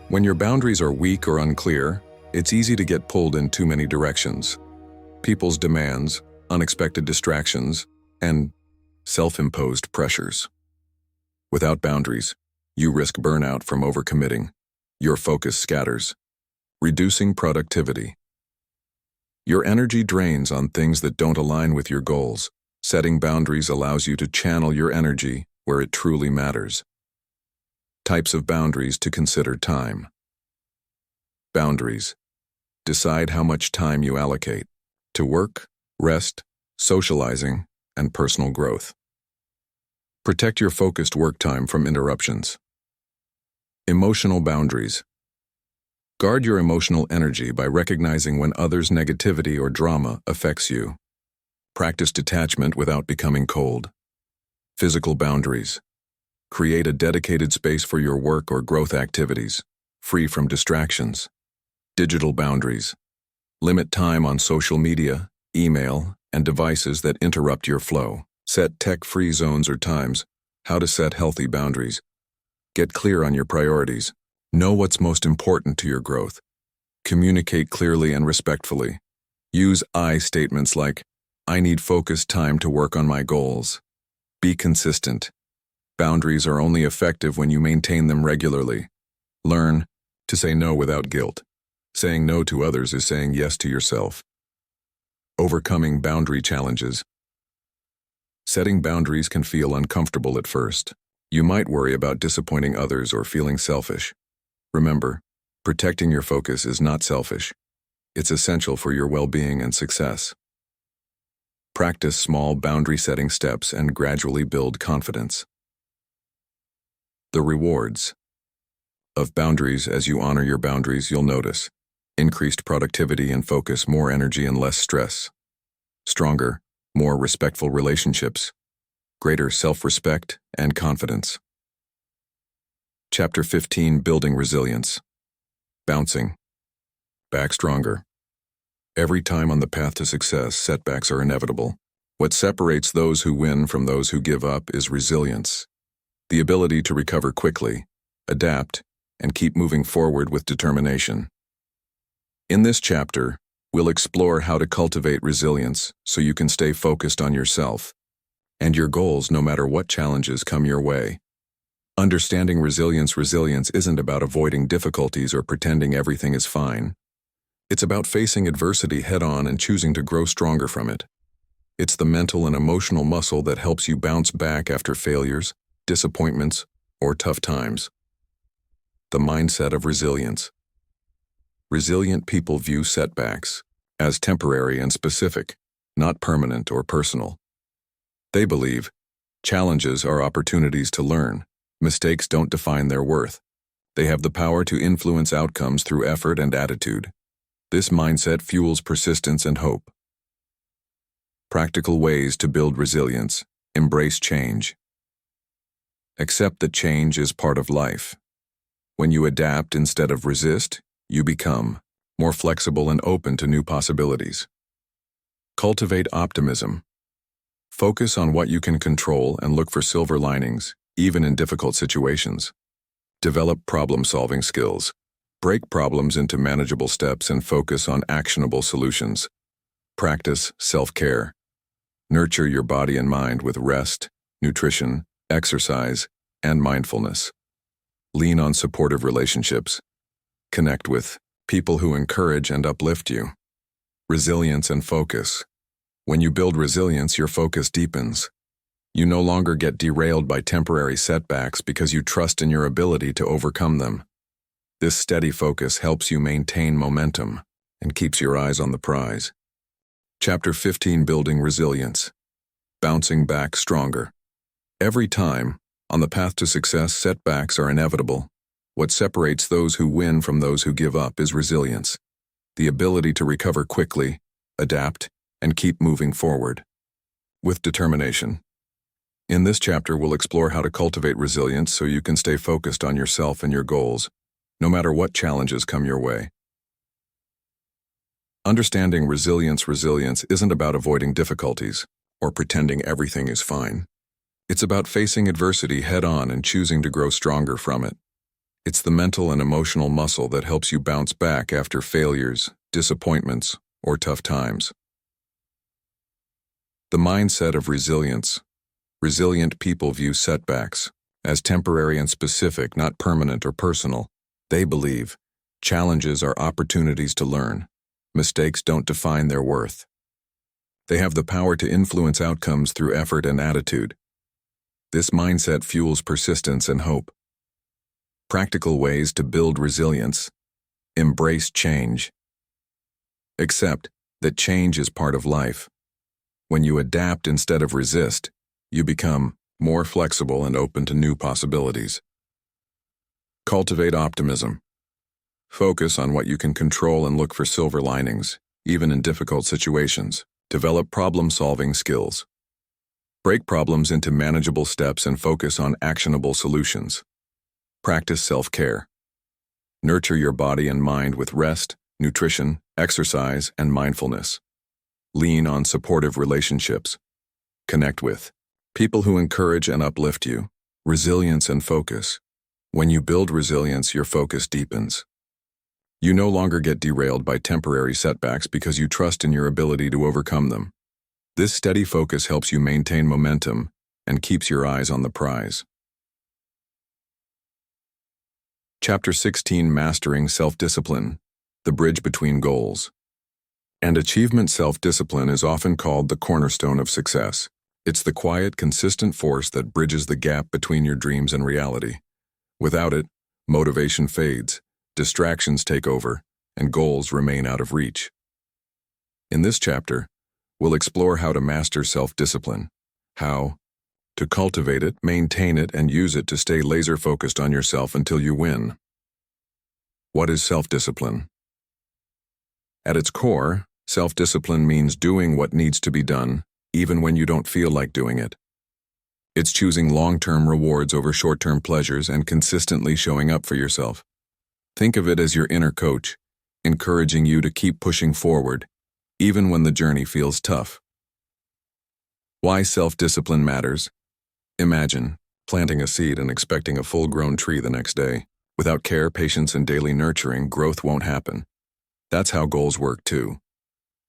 When your boundaries are weak or unclear, it's easy to get pulled in too many directions. People's demands, unexpected distractions, and self-imposed pressures. Without boundaries, you risk burnout from overcommitting. Your focus scatters, reducing productivity. Your energy drains on things that don't align with your goals. Setting boundaries allows you to channel your energy where it truly matters. Types of boundaries to consider. Time. Boundaries. Decide how much time you allocate to work, rest, socializing, and personal growth. Protect your focused work time from interruptions. Emotional boundaries. Guard your emotional energy by recognizing when others' negativity or drama affects you. Practice detachment without becoming cold. Physical boundaries. Create a dedicated space for your work or growth activities, free from distractions. Digital boundaries. Limit time on social media, email, and devices that interrupt your flow. Set tech-free zones or times. How to set healthy boundaries. Get clear on your priorities. Know what's most important to your growth. Communicate clearly and respectfully. Use I statements like, "I need focused time to work on my goals." Be consistent. Boundaries are only effective when you maintain them regularly. Learn to say no without guilt. Saying no to others is saying yes to yourself. Overcoming boundary challenges. Setting boundaries can feel uncomfortable at first. You might worry about disappointing others or feeling selfish. Remember, protecting your focus is not selfish. It's essential for your well-being and success. Practice small boundary-setting steps and gradually build confidence. The rewards of boundaries. As you honor your boundaries, you'll notice increased productivity and focus, more energy and less stress, stronger, more respectful relationships, greater self-respect and confidence. Chapter 15: Building Resilience. Bouncing back stronger. Every time on the path to success, setbacks are inevitable. What separates those who win from those who give up is resilience, the ability to recover quickly, adapt, and keep moving forward with determination. In this chapter, we'll explore how to cultivate resilience so you can stay focused on yourself and your goals no matter what challenges come your way. Understanding resilience isn't about avoiding difficulties or pretending everything is fine. It's about facing adversity head-on and choosing to grow stronger from it. It's the mental and emotional muscle that helps you bounce back after failures, disappointments, or tough times. The mindset of resilience. Resilient people view setbacks as temporary and specific, not permanent or personal. They believe challenges are opportunities to learn. Mistakes don't define their worth. They have the power to influence outcomes through effort and attitude. This mindset fuels persistence and hope. Practical ways to build resilience. Embrace change. Accept that change is part of life. When you adapt instead of resist, you become more flexible and open to new possibilities. Cultivate optimism. Focus on what you can control and look for silver linings, even in difficult situations. Develop problem-solving skills. Break problems into manageable steps and focus on actionable solutions. Practice self-care. Nurture your body and mind with rest, nutrition, exercise, and mindfulness. Lean on supportive relationships. Connect with people who encourage and uplift you. Resilience and focus. When you build resilience, your focus deepens. You no longer get derailed by temporary setbacks because you trust in your ability to overcome them. This steady focus helps you maintain momentum and keeps your eyes on the prize. Chapter 15: Building Resilience. Bouncing back stronger. Every time, on the path to success, setbacks are inevitable. What separates those who win from those who give up is resilience, the ability to recover quickly, adapt, and keep moving forward with determination. In this chapter, we'll explore how to cultivate resilience so you can stay focused on yourself and your goals, no matter what challenges come your way. Understanding resilience isn't about avoiding difficulties or pretending everything is fine. It's about facing adversity head-on and choosing to grow stronger from it. It's the mental and emotional muscle that helps you bounce back after failures, disappointments, or tough times. The mindset of resilience. Resilient people view setbacks as temporary and specific, not permanent or personal. They believe challenges are opportunities to learn. Mistakes don't define their worth. They have the power to influence outcomes through effort and attitude. This mindset fuels persistence and hope. Practical ways to build resilience. Embrace change. Accept that change is part of life. When you adapt instead of resist, you become more flexible and open to new possibilities. Cultivate optimism. Focus on what you can control and look for silver linings, even in difficult situations. Develop problem-solving skills. Break problems into manageable steps and focus on actionable solutions. Practice self-care. Nurture your body and mind with rest, nutrition, exercise, and mindfulness. Lean on supportive relationships. Connect with people who encourage and uplift you. Resilience and focus. When you build resilience, your focus deepens. You no longer get derailed by temporary setbacks because you trust in your ability to overcome them. This steady focus helps you maintain momentum and keeps your eyes on the prize. Chapter 16: Mastering Self-Discipline. The bridge between goals and achievement. Self-discipline is often called the cornerstone of success. It's the quiet, consistent force that bridges the gap between your dreams and reality. Without it, motivation fades, distractions take over, and goals remain out of reach. In this chapter, we'll explore how to master self-discipline, how to cultivate it, maintain it, and use it to stay laser-focused on yourself until you win. What is self-discipline? At its core, self-discipline means doing what needs to be done, even when you don't feel like doing it. It's choosing long-term rewards over short-term pleasures and consistently showing up for yourself. Think of it as your inner coach, encouraging you to keep pushing forward, even when the journey feels tough. Why self-discipline matters? Imagine planting a seed and expecting a full-grown tree the next day. Without care, patience, and daily nurturing, growth won't happen. That's how goals work too.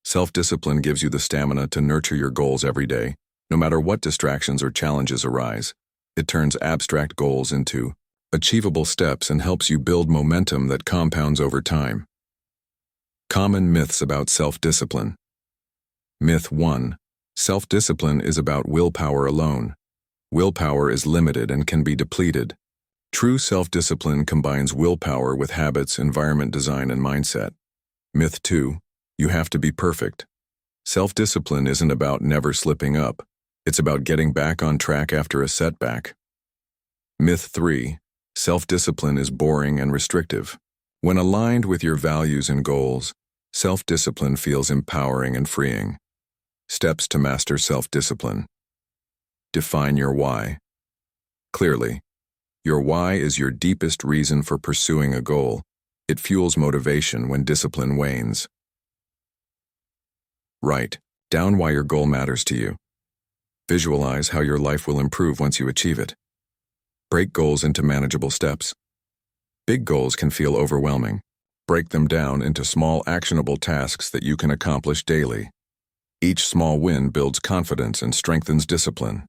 Self-discipline gives you the stamina to nurture your goals every day, no matter what distractions or challenges arise. It turns abstract goals into achievable steps and helps you build momentum that compounds over time. Common myths about self-discipline. Myth 1. Self-discipline is about willpower alone. Willpower is limited and can be depleted. True self-discipline combines willpower with habits, environment design, and mindset. Myth 2. You have to be perfect. Self-discipline isn't about never slipping up. It's about getting back on track after a setback. Myth 3. Self-discipline is boring and restrictive. When aligned with your values and goals, self-discipline feels empowering and freeing. Steps to master self-discipline. Define your why. Clearly, your why is your deepest reason for pursuing a goal. It fuels motivation when discipline wanes. Write down why your goal matters to you. Visualize how your life will improve once you achieve it. Break goals into manageable steps. Big goals can feel overwhelming. Break them down into small, actionable tasks that you can accomplish daily. Each small win builds confidence and strengthens discipline.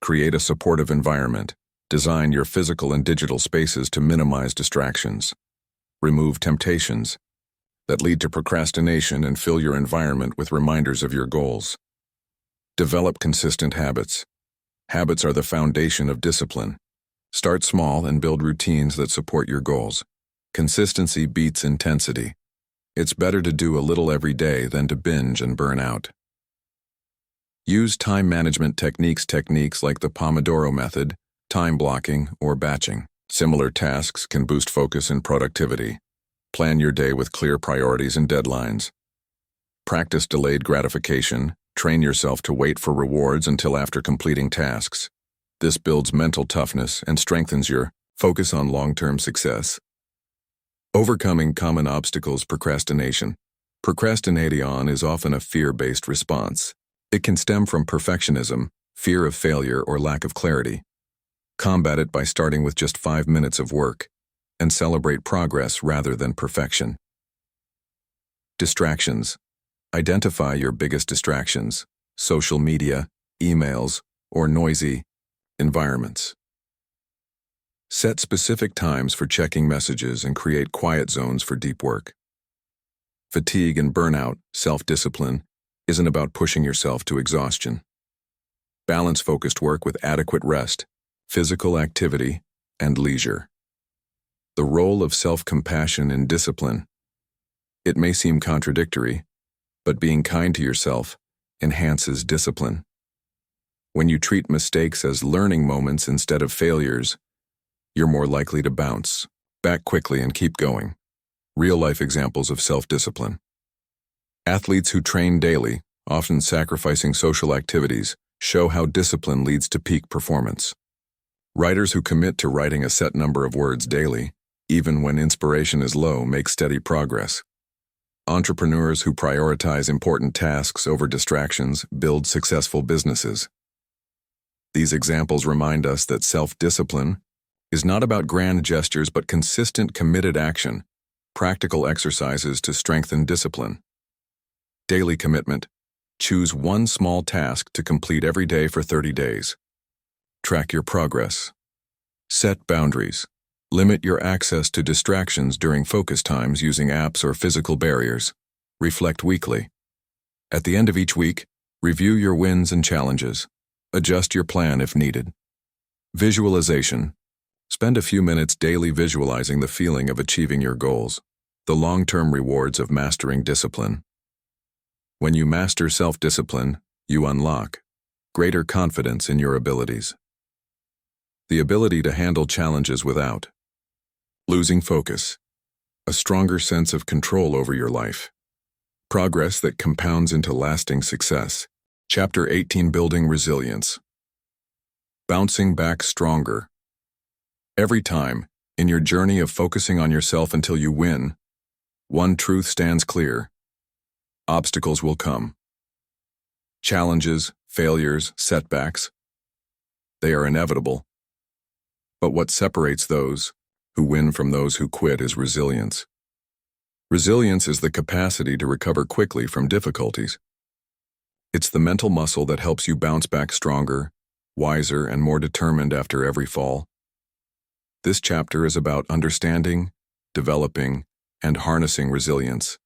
Create a supportive environment. Design your physical and digital spaces to minimize distractions. Remove temptations. that lead to procrastination and fill your environment with reminders of your goals. Develop consistent habits. Habits are the foundation of discipline. Start small and build routines that support your goals. Consistency beats intensity. It's better to do a little every day than to binge and burn out. Use time management techniques like the Pomodoro method, time blocking, or batching. Similar tasks can boost focus and productivity. Plan your day with clear priorities and deadlines. Practice delayed gratification. Train yourself to wait for rewards until after completing tasks. This builds mental toughness and strengthens your focus on long-term success. Overcoming common obstacles. Procrastination. Procrastination is often a fear-based response. It can stem from perfectionism, fear of failure, or lack of clarity. Combat it by starting with just 5 minutes of work, and celebrate progress rather than perfection. Distractions. Identify your biggest distractions: social media, emails, or noisy environments. Set specific times for checking messages and create quiet zones for deep work. Fatigue and burnout. Self-discipline isn't about pushing yourself to exhaustion. Balance focused work with adequate rest, physical activity, and leisure. The role of self-compassion in discipline. It may seem contradictory, but being kind to yourself enhances discipline. When you treat mistakes as learning moments instead of failures, you're more likely to bounce back quickly and keep going. Real-life examples of self-discipline. Athletes who train daily, often sacrificing social activities, show how discipline leads to peak performance. Writers who commit to writing a set number of words daily, even when inspiration is low, make steady progress. Entrepreneurs who prioritize important tasks over distractions build successful businesses. These examples remind us that self-discipline is not about grand gestures but consistent, committed action, practical exercises to strengthen discipline. Daily commitment. Choose one small task to complete every day for 30 days. Track your progress. Set boundaries. Limit your access to distractions during focus times using apps or physical barriers. Reflect weekly. At the end of each week, review your wins and challenges. Adjust your plan if needed. Visualization. Spend a few minutes daily visualizing the feeling of achieving your goals, the long-term rewards of mastering discipline. When you master self-discipline, you unlock greater confidence in your abilities. The ability to handle challenges without losing focus. A stronger sense of control over your life. Progress that compounds into lasting success. Chapter 18: Building Resilience. Bouncing back stronger. Every time, in your journey of focusing on yourself until you win, one truth stands clear. Obstacles will come. Challenges, failures, setbacks. They are inevitable. But what separates those who win from those who quit is resilience. Resilience is the capacity to recover quickly from difficulties. It's the mental muscle that helps you bounce back stronger, wiser, and more determined after every fall. This chapter is about understanding, developing, and harnessing resilience,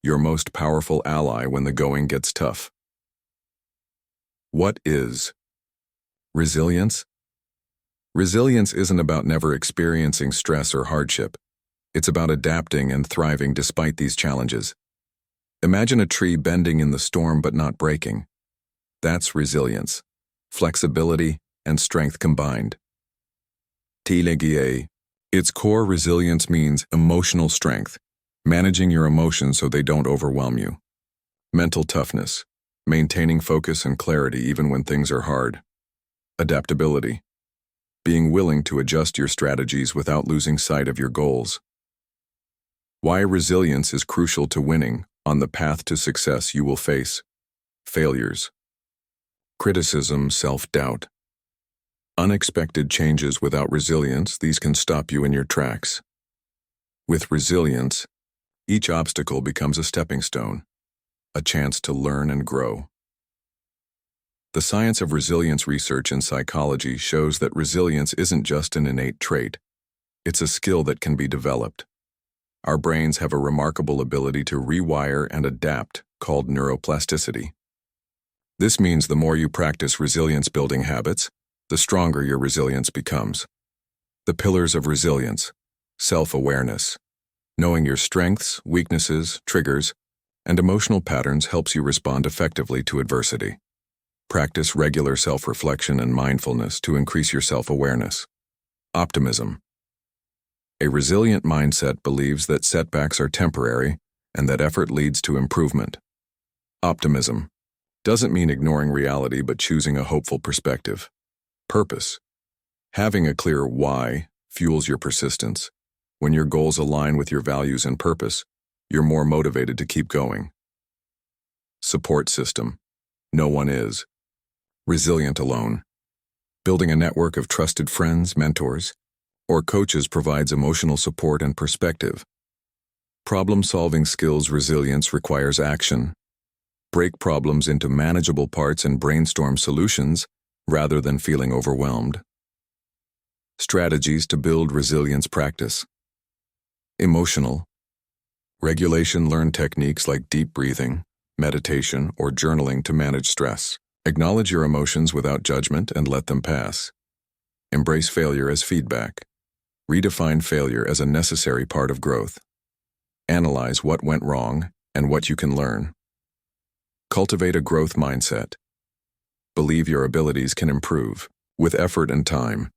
your most powerful ally when the going gets tough. What is resilience? Resilience isn't about never experiencing stress or hardship. It's about adapting and thriving despite these challenges. Imagine a tree bending in the storm but not breaking. That's resilience, flexibility, and strength combined. Its core resilience means emotional strength, managing your emotions so they don't overwhelm you. Mental toughness, maintaining focus and clarity even when things are hard. Adaptability, being willing to adjust your strategies without losing sight of your goals. Why resilience is crucial to winning. On the path to success, you will face failures, criticism, self-doubt, unexpected changes. Without resilience, these can stop you in your tracks. With resilience, each obstacle becomes a stepping stone, a chance to learn and grow. The science of resilience research in psychology shows that resilience isn't just an innate trait. It's a skill that can be developed. Our brains have a remarkable ability to rewire and adapt, called neuroplasticity. This means the more you practice resilience-building habits, the stronger your resilience becomes. The pillars of resilience: self-awareness. Knowing your strengths, weaknesses, triggers, and emotional patterns helps you respond effectively to adversity. Practice regular self-reflection and mindfulness to increase your self-awareness. Optimism. A resilient mindset believes that setbacks are temporary and that effort leads to improvement. Optimism doesn't mean ignoring reality but choosing a hopeful perspective. Purpose. Having a clear why fuels your persistence. When your goals align with your values and purpose, you're more motivated to keep going. Support system. No one is resilient alone. Building a network of trusted friends, mentors, or coaches provides emotional support and perspective. Problem-solving skills resilience requires action. Break problems into manageable parts and brainstorm solutions rather than feeling overwhelmed. Strategies to build resilience practice. Emotional. Regulation. Learn techniques like deep breathing, meditation, or journaling to manage stress. Acknowledge your emotions without judgment and let them pass. Embrace failure as feedback. Redefine failure as a necessary part of growth. Analyze what went wrong and what you can learn. Cultivate a growth mindset. Believe your abilities can improve with effort and time.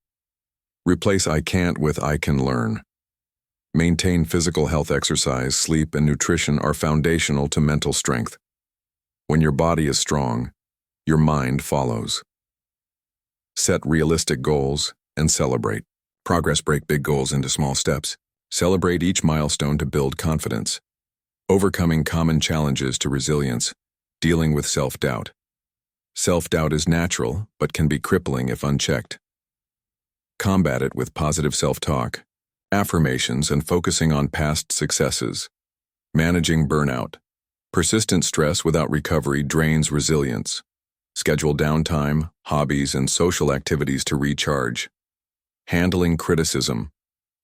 Replace "I can't" with "I can learn." Maintain physical health. Exercise, sleep, and nutrition are foundational to mental strength. When your body is strong, your mind follows. Set realistic goals and celebrate progress. Break big goals into small steps. Celebrate each milestone to build confidence. Overcoming common challenges to resilience. Dealing with self-doubt. Self-doubt is natural, but can be crippling if unchecked. Combat it with positive self-talk, affirmations, and focusing on past successes. Managing burnout. Persistent stress without recovery drains resilience. Schedule downtime, hobbies, and social activities to recharge. Handling criticism.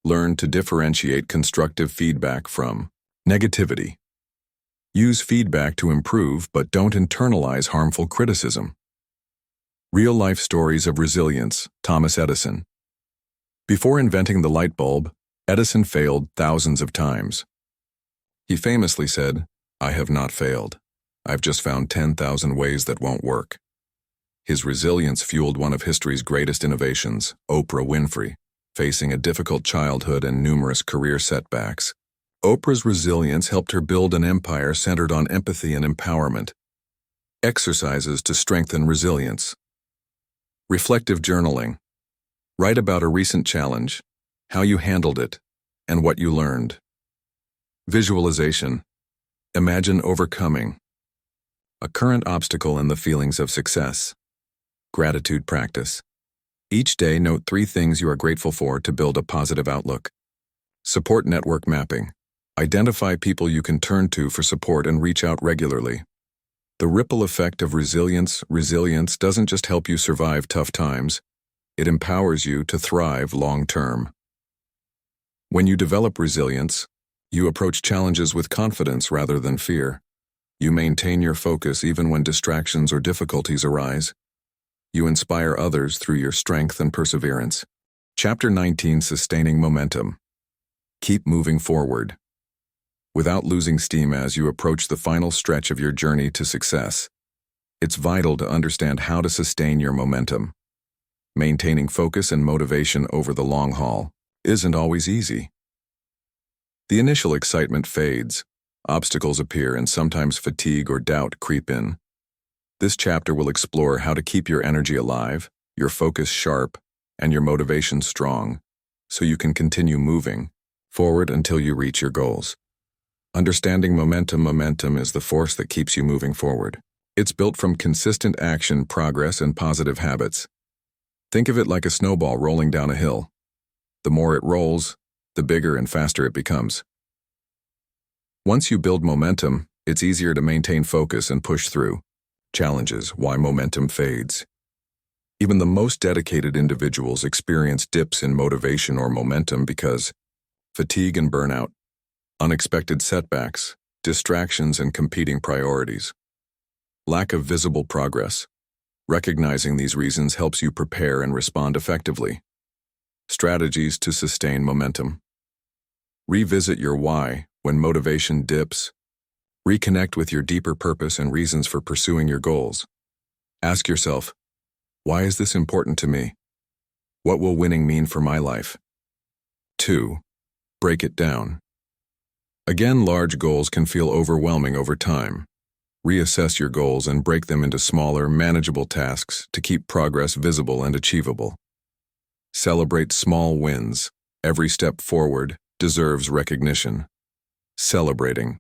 Learn to differentiate constructive feedback from negativity. Use feedback to improve, but don't internalize harmful criticism. Real-life stories of resilience. Thomas Edison. Before inventing the light bulb, Edison failed thousands of times. He famously said, "I have not failed. I've just found 10,000 ways that won't work." His resilience fueled one of history's greatest innovations, Oprah Winfrey, facing a difficult childhood and numerous career setbacks. Oprah's resilience helped her build an empire centered on empathy and empowerment. Exercises to strengthen resilience. Reflective journaling. Write about a recent challenge, how you handled it, and what you learned. Visualization. Imagine overcoming a current obstacle and the feelings of success. Gratitude practice. Each day, note 3 things you are grateful for to build a positive outlook. Support network mapping. Identify people you can turn to for support and reach out regularly. The ripple effect of resilience. Resilience doesn't just help you survive tough times, it empowers you to thrive long-term. When you develop resilience, you approach challenges with confidence rather than fear. You maintain your focus even when distractions or difficulties arise. You inspire others through your strength and perseverance. Chapter 19. Sustaining momentum. Keep moving forward without losing steam as you approach the final stretch of your journey to success. It's vital to understand how to sustain your momentum. Maintaining focus and motivation over the long haul isn't always easy. The initial excitement fades, obstacles appear, and sometimes fatigue or doubt creep in. This chapter will explore how to keep your energy alive, your focus sharp, and your motivation strong, so you can continue moving forward until you reach your goals. Understanding momentum. Momentum is the force that keeps you moving forward. It's built from consistent action, progress, and positive habits. Think of it like a snowball rolling down a hill. The more it rolls, the bigger and faster it becomes. Once you build momentum, it's easier to maintain focus and push through challenges. Why momentum fades. Even the most dedicated individuals experience dips in motivation or momentum because fatigue and burnout. unexpected setbacks, distractions, and competing priorities. Lack of visible progress. Recognizing these reasons helps you prepare and respond effectively. Strategies to sustain momentum. Revisit your why when motivation dips. Reconnect with your deeper purpose and reasons for pursuing your goals. Ask yourself, why is this important to me? What will winning mean for my life? 2. Break it down. Again, large goals can feel overwhelming over time. Reassess your goals and break them into smaller, manageable tasks to keep progress visible and achievable. Celebrate small wins. Every step forward deserves recognition. Celebrating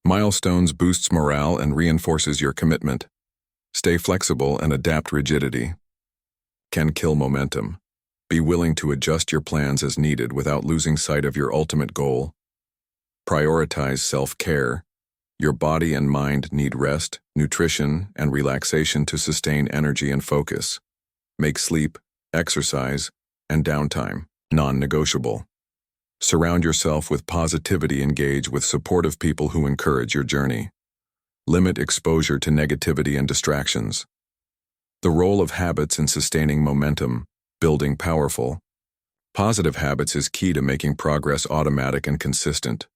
milestones boosts morale and reinforces your commitment. Stay flexible and adapt. Rigidity can kill momentum. Be willing to adjust your plans as needed without losing sight of your ultimate goal. Prioritize self-care. Your body and mind need rest, nutrition, and relaxation to sustain energy and focus. Make sleep, exercise, and downtime non-negotiable. Surround yourself with positivity. Engage with supportive people who encourage your journey. Limit exposure to negativity and distractions. The role of habits in sustaining momentum. Building powerful, positive habits is key to making progress automatic and consistent.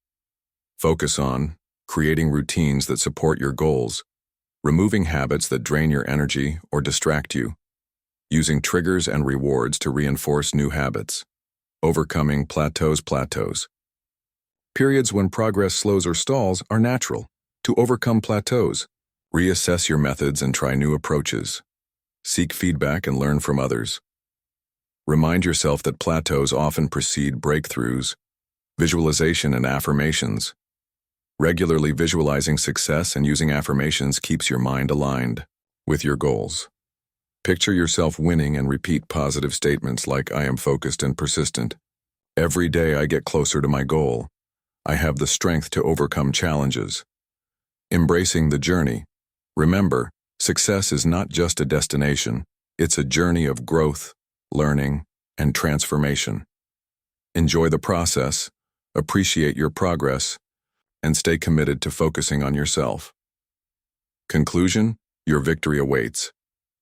Focus on creating routines that support your goals, removing habits that drain your energy or distract you, using triggers and rewards to reinforce new habits, overcoming plateaus. Periods when progress slows or stalls are natural. To overcome plateaus, reassess your methods and try new approaches. Seek feedback and learn from others. Remind yourself that plateaus often precede breakthroughs. Visualization and affirmations. Regularly visualizing success and using affirmations keeps your mind aligned with your goals. Picture yourself winning and repeat positive statements like, I am focused and persistent. Every day I get closer to my goal. I have the strength to overcome challenges. Embracing the journey. Remember, success is not just a destination, it's a journey of growth, learning, and transformation. Enjoy the process, appreciate your progress, and stay committed to focusing on yourself. Conclusion, your victory awaits.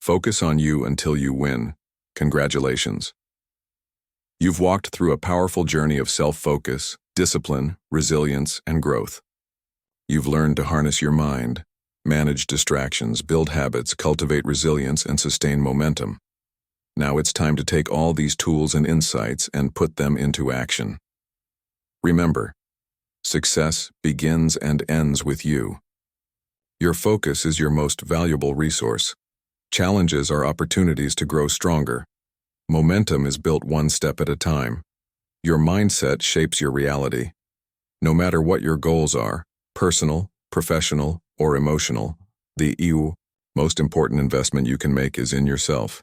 Focus on you until you win. Congratulations. You've walked through a powerful journey of self-focus, discipline, resilience, and growth. You've learned to harness your mind, manage distractions, build habits, cultivate resilience, and sustain momentum. Now it's time to take all these tools and insights and put them into action. Remember, success begins and ends with you. Your focus is your most valuable resource. Challenges are opportunities to grow stronger. Momentum is built one step at a time. Your mindset shapes your reality. No matter what your goals are, personal, professional, or emotional, the most important investment you can make is in yourself.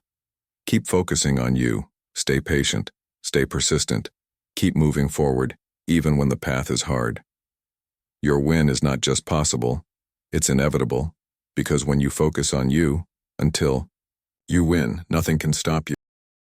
Keep focusing on you. Stay patient. Stay persistent. Keep moving forward, even when the path is hard. Your win is not just possible, it's inevitable, because when you focus on you, until you win, nothing can stop you.